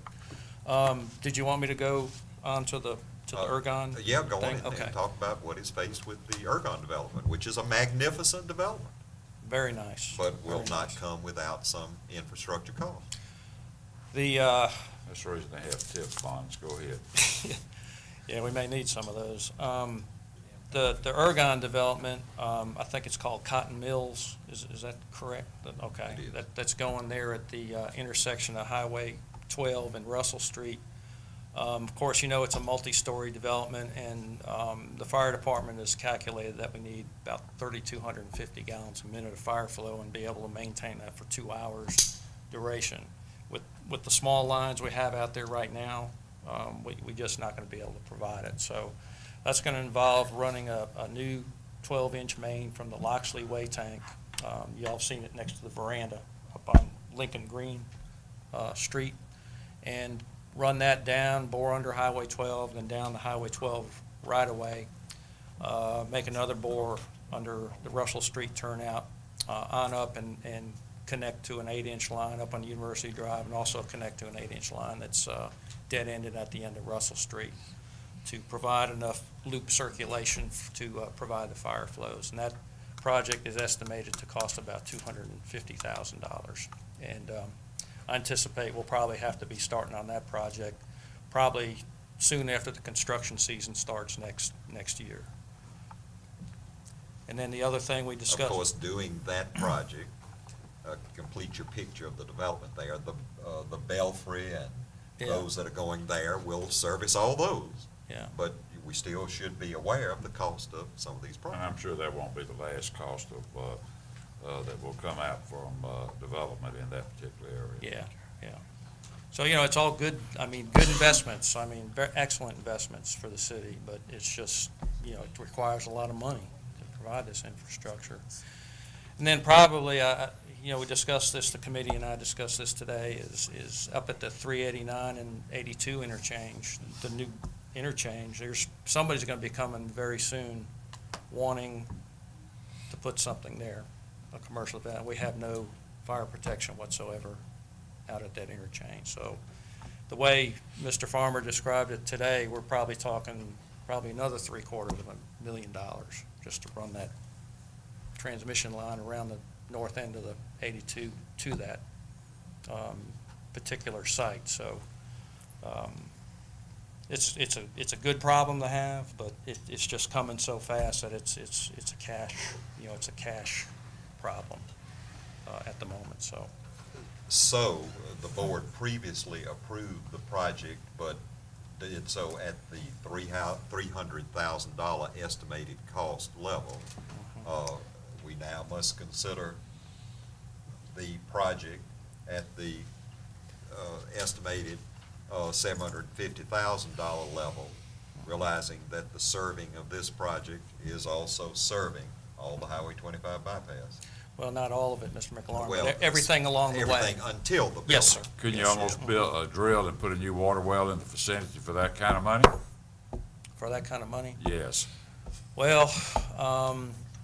did you want me to go on to the Ergon? Yeah, go on thing? and Okay. talk about what is faced with the Ergon development, which is a magnificent development, Very nice. but will Very not nice. come without some infrastructure cost. The, That's the reason they have TIF bonds. Go ahead. yeah, we may need some of those. The Ergon development, I think it's called Cotton Mills, is that correct? Okay. It is. That's going there at the intersection of Highway 12 and Russell Street. Of course, it's a multi-story development, and the fire department has calculated that we need about 3,250 gallons a minute of fire flow and be able to maintain that for 2 hours duration. With the small lines we have out there right now, we're just not going to be able to provide it. So that's going to involve running a new 12-inch main from the Loxley Way tank. Y'all have seen it next to the veranda up on Lincoln Green Street, and run that down, bore under Highway 12, then down the Highway 12 right away, make another bore under the Russell Street turnout, on up and connect to an 8-inch line up on University Drive, and also connect to an 8-inch line that's dead-ended at the end of Russell Street to provide enough loop circulation to provide the fire flows. And that project is estimated to cost about $250,000. And I anticipate we'll probably have to be starting on that project probably soon after the construction season starts next year. And then the other thing we discussed. Of course, doing that project, complete your picture of the development there, the Belfry and those that are going there will service all those. Yeah. But we still should be aware of the cost of some of these And projects. I'm sure that won't be the last cost of, that will come out from development in that particular area. Yeah. So, it's all good, good investments, excellent investments for the city, but it's just, it requires a lot of money to provide this infrastructure. And then probably, we discussed this, the committee and I discussed this today, is up at the 389 and 82 interchange, the new interchange, somebody's gonna be coming very soon wanting to put something there, a commercial event. We have no fire protection whatsoever out at that interchange. So the way Mr. Farmer described it today, we're probably talking another $750,000 just to run that transmission line around the north end of the 82 to that particular site. So it's a good problem to have, but it's just coming so fast that it's a cash problem at the moment. So, the board previously approved the project, but did so at the $300,000 estimated cost level. We now must consider the project at the estimated $750,000 level, realizing that the serving of this project is also serving all the Highway 25 bypass. Well, not all of it, Mr. McLaurin, Well, but everything along the way. Everything until the building. Yes, sir. Couldn't you Yes, almost sir. build, drill and put a new water well in the vicinity for that kind of money? For that kind of money? Yes. Well,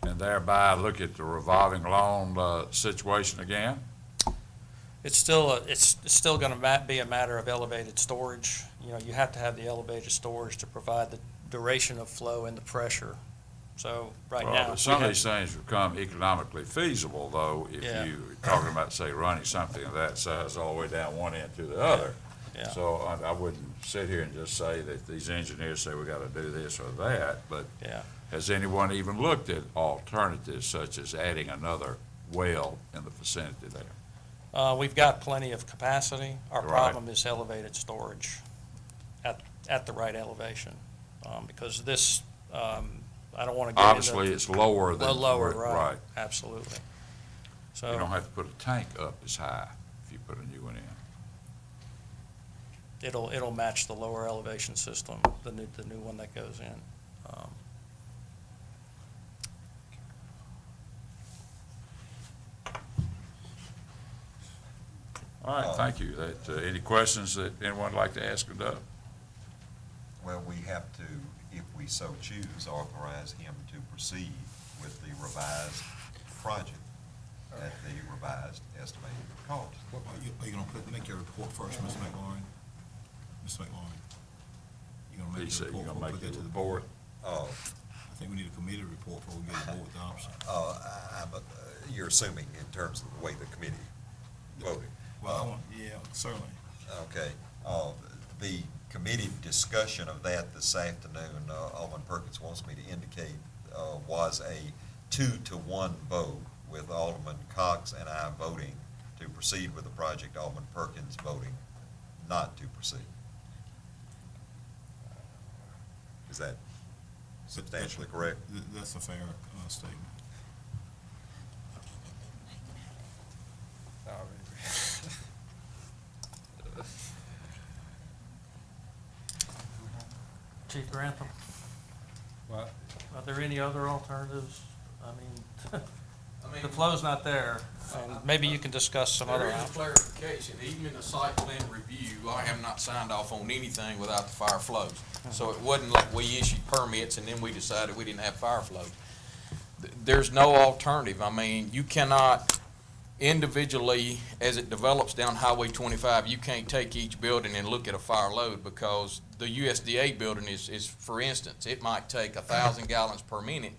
And thereby look at the revolving loan situation again? it's still gonna be a matter of elevated storage. You know, you have to have the elevated storage to provide the duration of flow and the pressure. So right Well, now. but some of these things become economically feasible, though, if Yeah. you're talking about, say, running something of that size all the way down one end to the other. Yeah. So I wouldn't sit here and just say that these engineers say we gotta do this or that, but Yeah. has anyone even looked at alternatives such as adding another well in the vicinity there? We've got plenty of capacity. Our Right. problem is elevated storage at the right elevation. Because this, I don't want to get into. Obviously, it's lower than. Lower, right, absolutely. So. You don't have to put a tank up as high if you put a new one in. It'll match the lower elevation system, the new one that goes in. All right, thank you. Any questions that anyone would like to ask of Doug? Well, we have to, if we so choose, authorize him to proceed with the revised project at the revised estimated cost. Are you gonna make your report first, Mr. McLaurin? Mr. McLaurin? You gonna He make said your you're report? gonna before we make get the to the report. Oh, I think we need a committee report before we get a board adoption. you're assuming in terms of the way the committee voted. Well, yeah, certainly. Okay, the committee discussion of that this afternoon, Alderman Perkins wants me to indicate, was a 2-to-1 vote, with Alderman Cox and I voting to proceed with the project, Alderman Perkins voting not to proceed. Is that substantially correct? That's a fair statement. Chief Grantham, What? are there any other alternatives? I mean, the flow's not there, and maybe you can discuss some other There is a options. clarification, even in the site plan review, I have not signed off on anything without the fire flows. So it wasn't like we issued permits and then we decided we didn't have fire flow. There's no alternative. I mean, you cannot individually, as it develops down Highway 25, you can't take each building and look at a fire load, because the USDA building is, for instance, it might take 1,000 gallons per minute,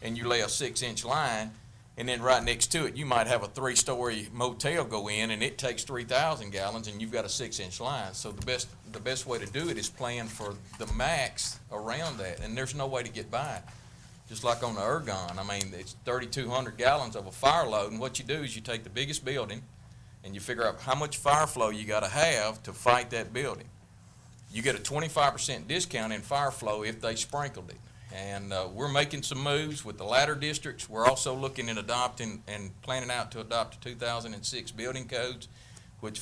and you lay a 6-inch line, and then right next to it, you might have a 3-story motel go in, and it takes 3,000 gallons, and you've got a 6-inch line. So the best way to do it is plan for the max around that, and there's no way to get by. Just like on the Ergon, I mean, it's 3,200 gallons of a fire load, and what you do is you take the biggest building, and you figure out how much fire flow you gotta have to fight that building. You get a 25% discount in fire flow if they sprinkled it. And we're making some moves with the latter districts. We're also looking at adopting and planning out to adopt the 2006 building codes, which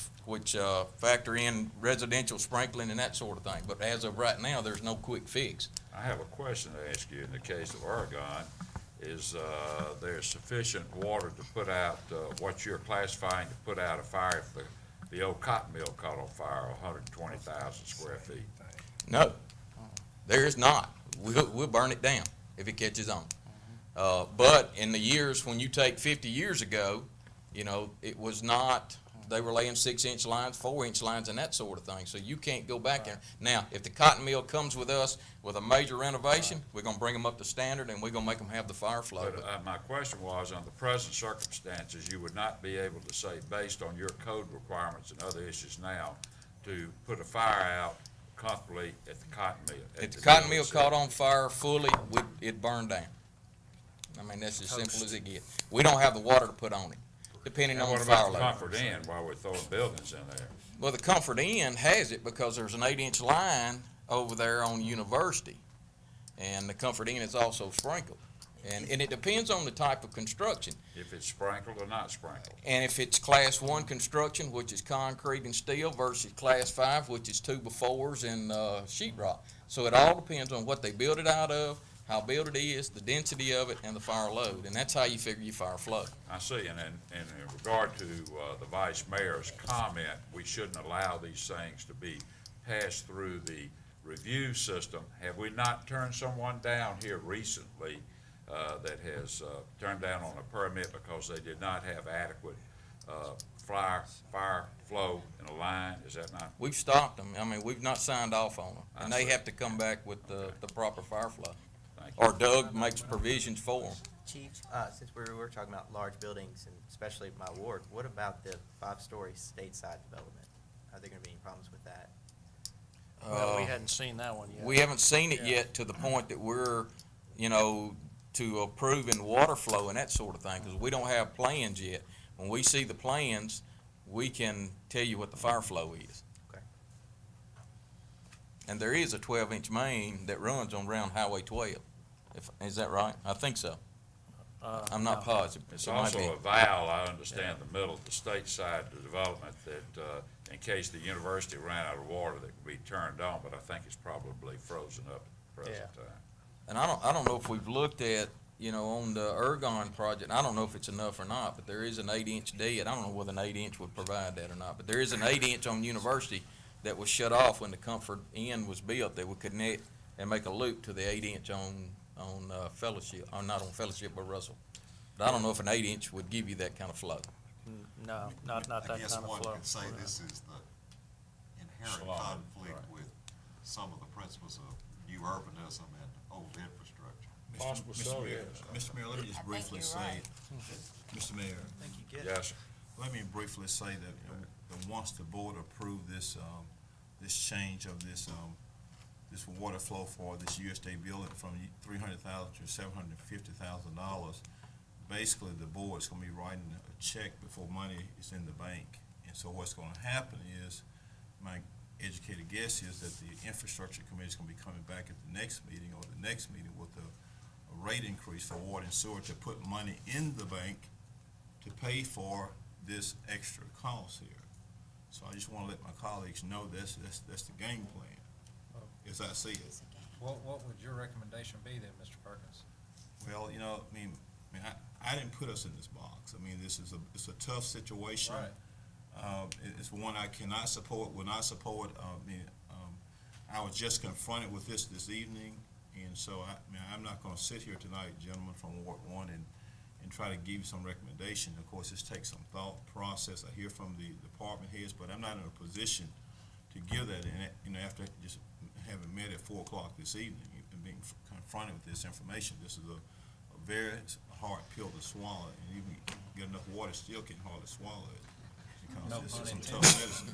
factor in residential sprinkling and that sort of thing. But as of right now, there's no quick fix. I have a question to ask you in the case of Oregon. Is there sufficient water to put out what you're classifying to put out a fire if the old cotton mill caught on fire, 120,000 square feet? No. There is not. We'll burn it down if it catches on. But in the years when you take 50 years ago, you know, it was not, they were laying 6-inch lines, 4-inch lines, and that sort of thing. So you can't go back there. Now, if the cotton mill comes with us with a major renovation, we're gonna bring them up to standard, and we're gonna make them have the fire flow. But my question was, under present circumstances, you would not be able to say, based on your code requirements and other issues now, to put a fire out comfortably at the cotton mill. If the cotton mill caught on fire fully, it'd burn down. I mean, that's as simple as it gets. We don't have the water to put on it, depending on the fire What load. about the Comfort Inn while we're throwing buildings in there? Well, the Comfort Inn has it because there's an 8-inch line over there on University, and the Comfort Inn is also sprinkled. And it depends on the type of construction. If it's sprinkled or not sprinkled? And if it's Class 1 construction, which is concrete and steel, versus Class 5, which is 2x4s and sheetrock. So it all depends on what they build it out of, how built it is, the density of it, and the fire load. And that's how you figure your fire flow. I see, and in regard to the Vice Mayor's comment, we shouldn't allow these things to be passed through the review system. Have we not turned someone down here recently that has turned down on a permit because they did not have adequate fire flow in a line? Is that not? We've stopped them. I mean, we've not signed off on them. And they have to come back with the proper fire flow. Or Doug makes provisions for them. Chief, since we were talking about large buildings, and especially my ward, what about the 5-story stateside development? Are there gonna be any problems with that? Well, we hadn't seen that one yet. We haven't seen it yet to the point that we're, you know, to approving water flow and that sort of thing, because we don't have plans yet. When we see the plans, we can tell you what the fire flow is. Okay. And there is a 12-inch main that runs on around Highway 12. Is that right? I think so. I'm not positive. It's It might also be. a valve, I understand, the middle of the state side of the development that, in case the university ran out of water, that could be turned on, but I think it's probably frozen up at the present time. And I don't know if we've looked at, you know, on the Ergon project, I don't know if it's enough or not, but there is an 8-inch dead. I don't know whether an 8-inch would provide that or not, but there is an 8-inch on University that was shut off when the Comfort Inn was built, that would connect and make a loop to the 8-inch on Fellowship, or not on Fellowship, but Russell. But I don't know if an 8-inch would give you that kind of flow. No, not that kind of flow. I guess one could say this is the inherent conflict with some of the principles of new urbanism and old infrastructure. Mr. Mayor, let me just briefly say, Mr. Mayor. Yes, sir. Let me briefly say that once the board approved this, this change of this water flow for this USDA building from $300,000 to $750,000, basically the board's gonna be writing a check before money is in the bank. And so what's gonna happen is, my educated guess is that the infrastructure committee is gonna be coming back at the next meeting or the next meeting with a rate increase for water and sewer to put money in the bank to pay for this extra cost here. So I just wanna let my colleagues know that's the game plan, as I see it. What would your recommendation be then, Mr. Perkins? Well, you know, I didn't put us in this box. I mean, it's a tough situation. Right. It's one I cannot support, will not support. I was just confronted with this evening, and so I'm not gonna sit here tonight, gentlemen from Ward 1, and try to give you some recommendation. Of course, this takes some thought process. I hear from the department heads, but I'm not in a position to give that, and after just having met at 4 o'clock this evening and being confronted with this information, this is a very hard pill to swallow, and even get enough water, still can hardly swallow it, because this is some tough medicine.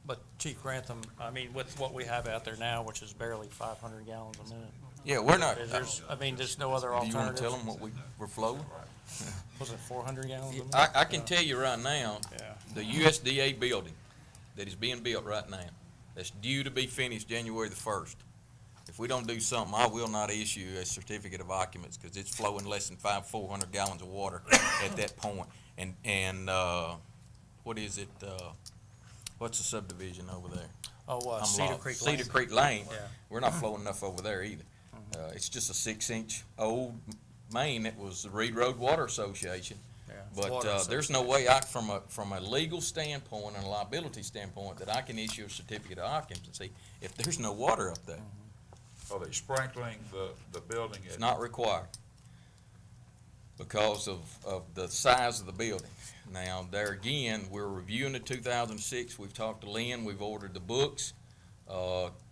But Chief Grantham, I mean, with what we have out there now, which is barely 500 gallons a minute. Yeah, we're not. There's no other Do alternative. you wanna tell them what we're flowing? Was it 400 gallons a minute? I can tell you right now, Yeah. the USDA building that is being built right now, that's due to be finished January the 1st. If we don't do something, I will not issue a certificate of occupancy, because it's flowing less than 400 gallons of water at that point. And what is it, what's the subdivision over there? Oh, I'm Cedar lost. Creek Lane. Cedar Creek Lane. Yeah. We're not flowing enough over there either. It's just a 6-inch old main that was the Reed Road Water Association. Yeah. But, Water there's no way from a legal standpoint and a liability standpoint, that I can issue a certificate of occupancy if there's no water up there. Are they sprinkling the building? It's not required because of the size of the building. Now, there again, we're reviewing the 2006. We've talked to Lynn. We've ordered the books.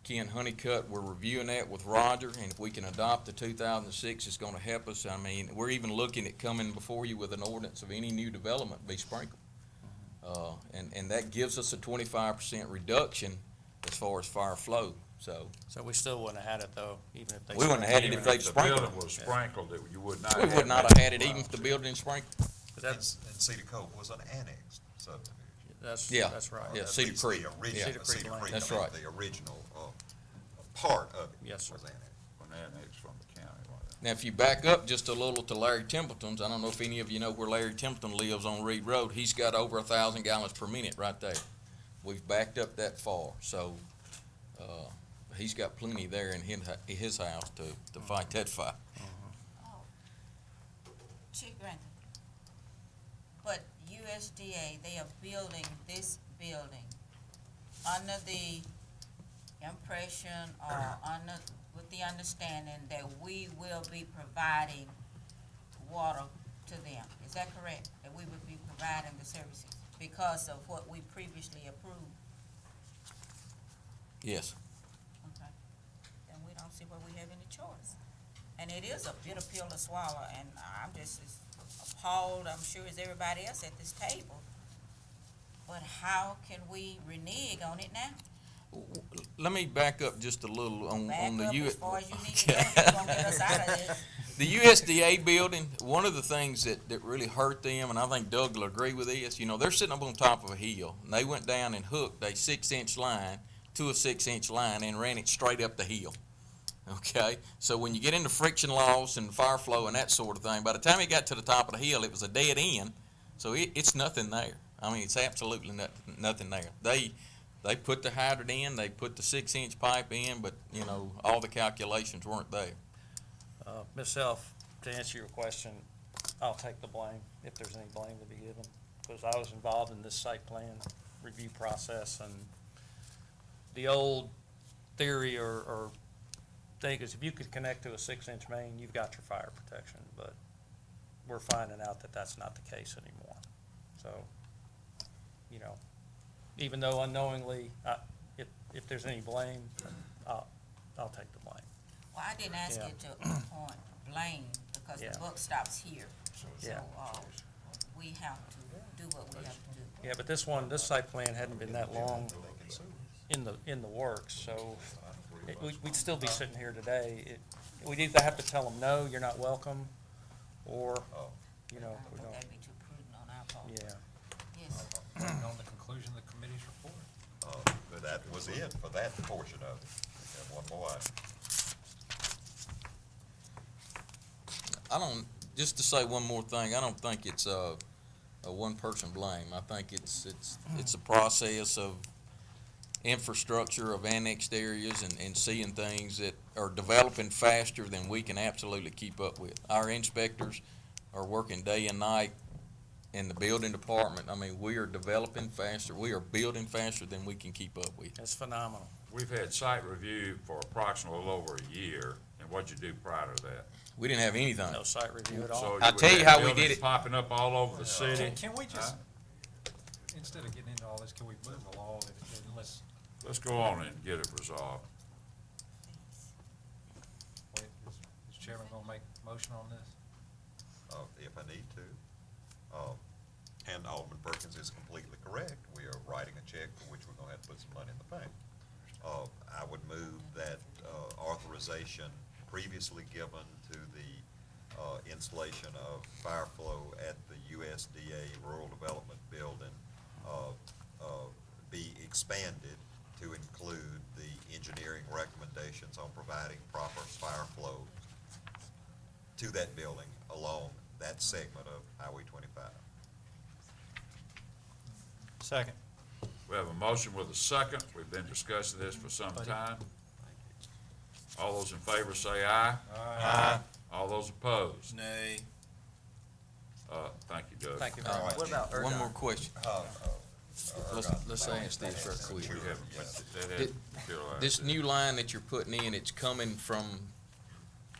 Ken Honeycutt, we're reviewing that with Roger, and if we can adopt the 2006, it's going to help us. I mean, we're even looking at coming before you with an ordinance of any new development be sprinkled. And that gives us a 25% reduction as far as fire flow, so. So we still wouldn't have had it though, even if they. We wouldn't have had it if they'd The sprinkled. building was sprinkled, that you would not We have. would not that have had it even if the building sprinkled. But that's, And Cedar Cove was an annexed subdivision. Yeah. that's right. Yeah, At Cedar least Creek. The Yeah. original, Cedar Creek Cedar Lane. Creek, That's I mean, right. the original, part of it Yes, sir. was annexed. When annexed from the county, wasn't Now, if you back up just a little to Larry Templeton's, I don't know if any of you know where Larry Templeton lives on Reed Road. He's got over 1,000 gallons per minute right there. We've backed up that far, so, he's got plenty there in his house to fight that fire. Oh, Chief Grantham, but USDA, they are building this building under the impression or with the understanding that we will be providing water to them. Is that correct? That we would be providing the services because of what we previously approved? Yes. Okay. Then we don't see where we have any choice. And it is a bitter pill to swallow, and I'm just as appalled, I'm sure, as everybody else at this table. But how can we renege on it now? Let me back up just a little on Back the up U. as far as you need to go, if you're gonna get us out of this. The USDA building, one of the things that really hurt them, and I think Doug will agree with this, you know, they're sitting up on top of a hill, and they went down and hooked a 6-inch line to a 6-inch line and ran it straight up the hill. Okay? So when you get into friction loss and fire flow and that sort of thing, by the time it got to the top of the hill, it was a dead end, so it's nothing there. I mean, it's absolutely nothing there. They put the hydrant in, they put the 6-inch pipe in, but, you know, all the calculations weren't there. Myself, to answer your question, I'll take the blame if there's any blame to be given, because I was involved in this site plan review process, and the old theory or thing is if you could connect to a 6-inch main, you've got your fire protection, but we're finding out that that's not the case anymore. So, you know, even though unknowingly, if there's any blame, I'll take the blame. Well, I didn't ask Yeah. you to point blame, because Yeah. the buck stops here. Yeah. So, we have to do what we have to do. Yeah, but this site plan hadn't been that long in the works, so we'd still be sitting here today. We'd either have to tell them, no, you're not welcome, or, you know, we don't. That'd be too prudent on our part. Yeah. Yes. On the conclusion of the committee's report. But that was it for that portion of it. We have one more item. Just to say one more thing, I don't think it's a one-person blame. I think it's a process of infrastructure of annexed areas and seeing things that are developing faster than we can absolutely keep up with. Our inspectors are working day and night in the building department. I mean, we are developing faster, we are building faster than we can keep up with. It's phenomenal. We've had site review for approximately a little over a year, and what'd you do prior to that? We didn't have anything. No site review at all. So I'll would tell you have how we buildings did it. Popping up all over the city. Can we just, instead of getting into all this, can we move along and let's, Let's go on and get it resolved. wait, is Chairman gonna make a motion on this? If I need to. And Alderman Perkins is completely correct. We are writing a check for which we're gonna have to put some money in the bank. I would move that authorization previously given to the installation of fire flow at the USDA Rural Development Building be expanded to include the engineering recommendations on providing proper fire flow to that building along that segment of Highway 25. Second. We have a motion with a second. We've been discussing this for some time. All those in favor say aye. Aye. All those opposed? Nay. Thank you, Doug. Thank you All very right. much. What about One ERCOT? more question. Let's ask this right quick. We haven't, that Did- materialized This yet. new line that you're putting in, it's coming from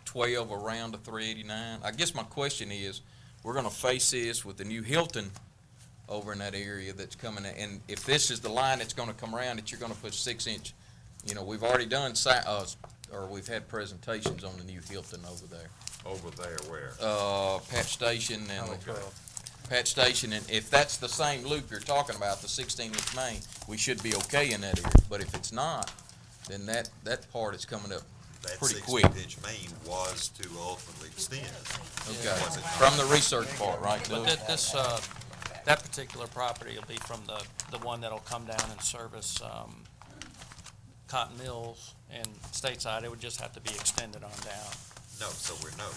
12 around to 389? I guess my question is, we're gonna face this with the new Hilton over in that area that's coming, and if this is the line that's gonna come around, that you're gonna put 6-inch, we've already done, or we've had presentations on the new Hilton over there. Over there where? Patch Station and. Okay. Patch Station, and if that's the same loop you're talking about, the 16-inch main, we should be okay in that area. But if it's not, then that part is coming up That pretty quick. 16-inch main was to ultimately extend. Okay, Was it not? from the research part, right? But Doug? that particular property will be from the one that'll come down and service, Cotton Mills and Stateside. It would just have to be extended on down. No, so we're not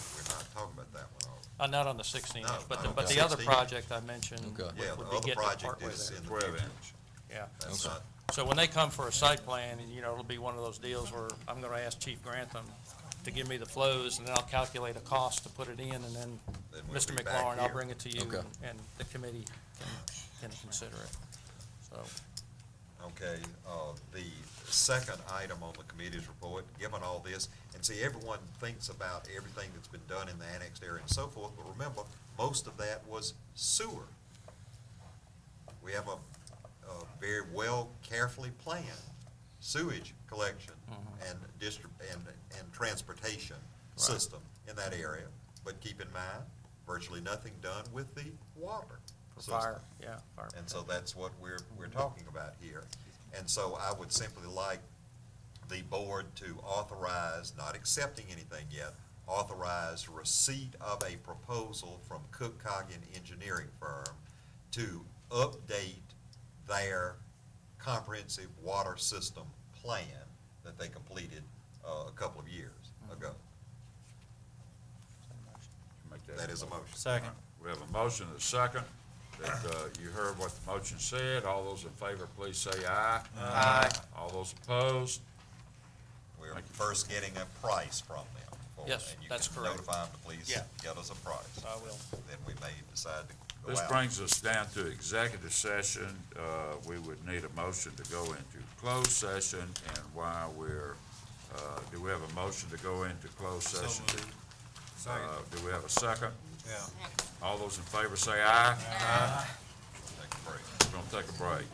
talking about that one. Not on the 16 No, inch, but not but on the the other 16. project I mentioned Okay. Yeah, would the be other getting it project partway is there. in the 12 future. inch. Yeah. That's Okay. not, So when they come for a site plan, and, it'll be one of those deals where I'm gonna ask Chief Grantham to give me the flows, and then I'll calculate a cost to put it in, and then then we'll Mr. be back McLaurin, I'll here. bring it to you, Okay. and the committee can consider it. So, Okay, the second item on the committee's report, given all this, and see, everyone thinks about everything that's been done in the annexed area and so forth, but remember, most of that was sewer. We have a very well, carefully planned sewage collection and and transportation system in that area. But keep in mind, virtually nothing done with the water for system. fire, yeah, fire. And so that's what we're talking about here. And so I would simply like the board to authorize, not accepting anything yet, authorize receipt of a proposal from Cook-Coggin Engineering Firm to update their comprehensive water system plan that they completed a couple of years ago. Make That is a motion. Second. We have a motion and a second. That, you heard what the motion said. All those in favor, please say aye. Aye. All those opposed? We're Thank you. first getting a price from them. Yes, that's And you correct. can notify them to please Yeah. get us a price. I will. Then we may decide to go This out. brings us down to executive session. We would need a motion to go into closed session, and while we're, do we have a motion to go into closed session? Do we have a second? Yeah. All those in favor say aye. Take a break. We're gonna take a break.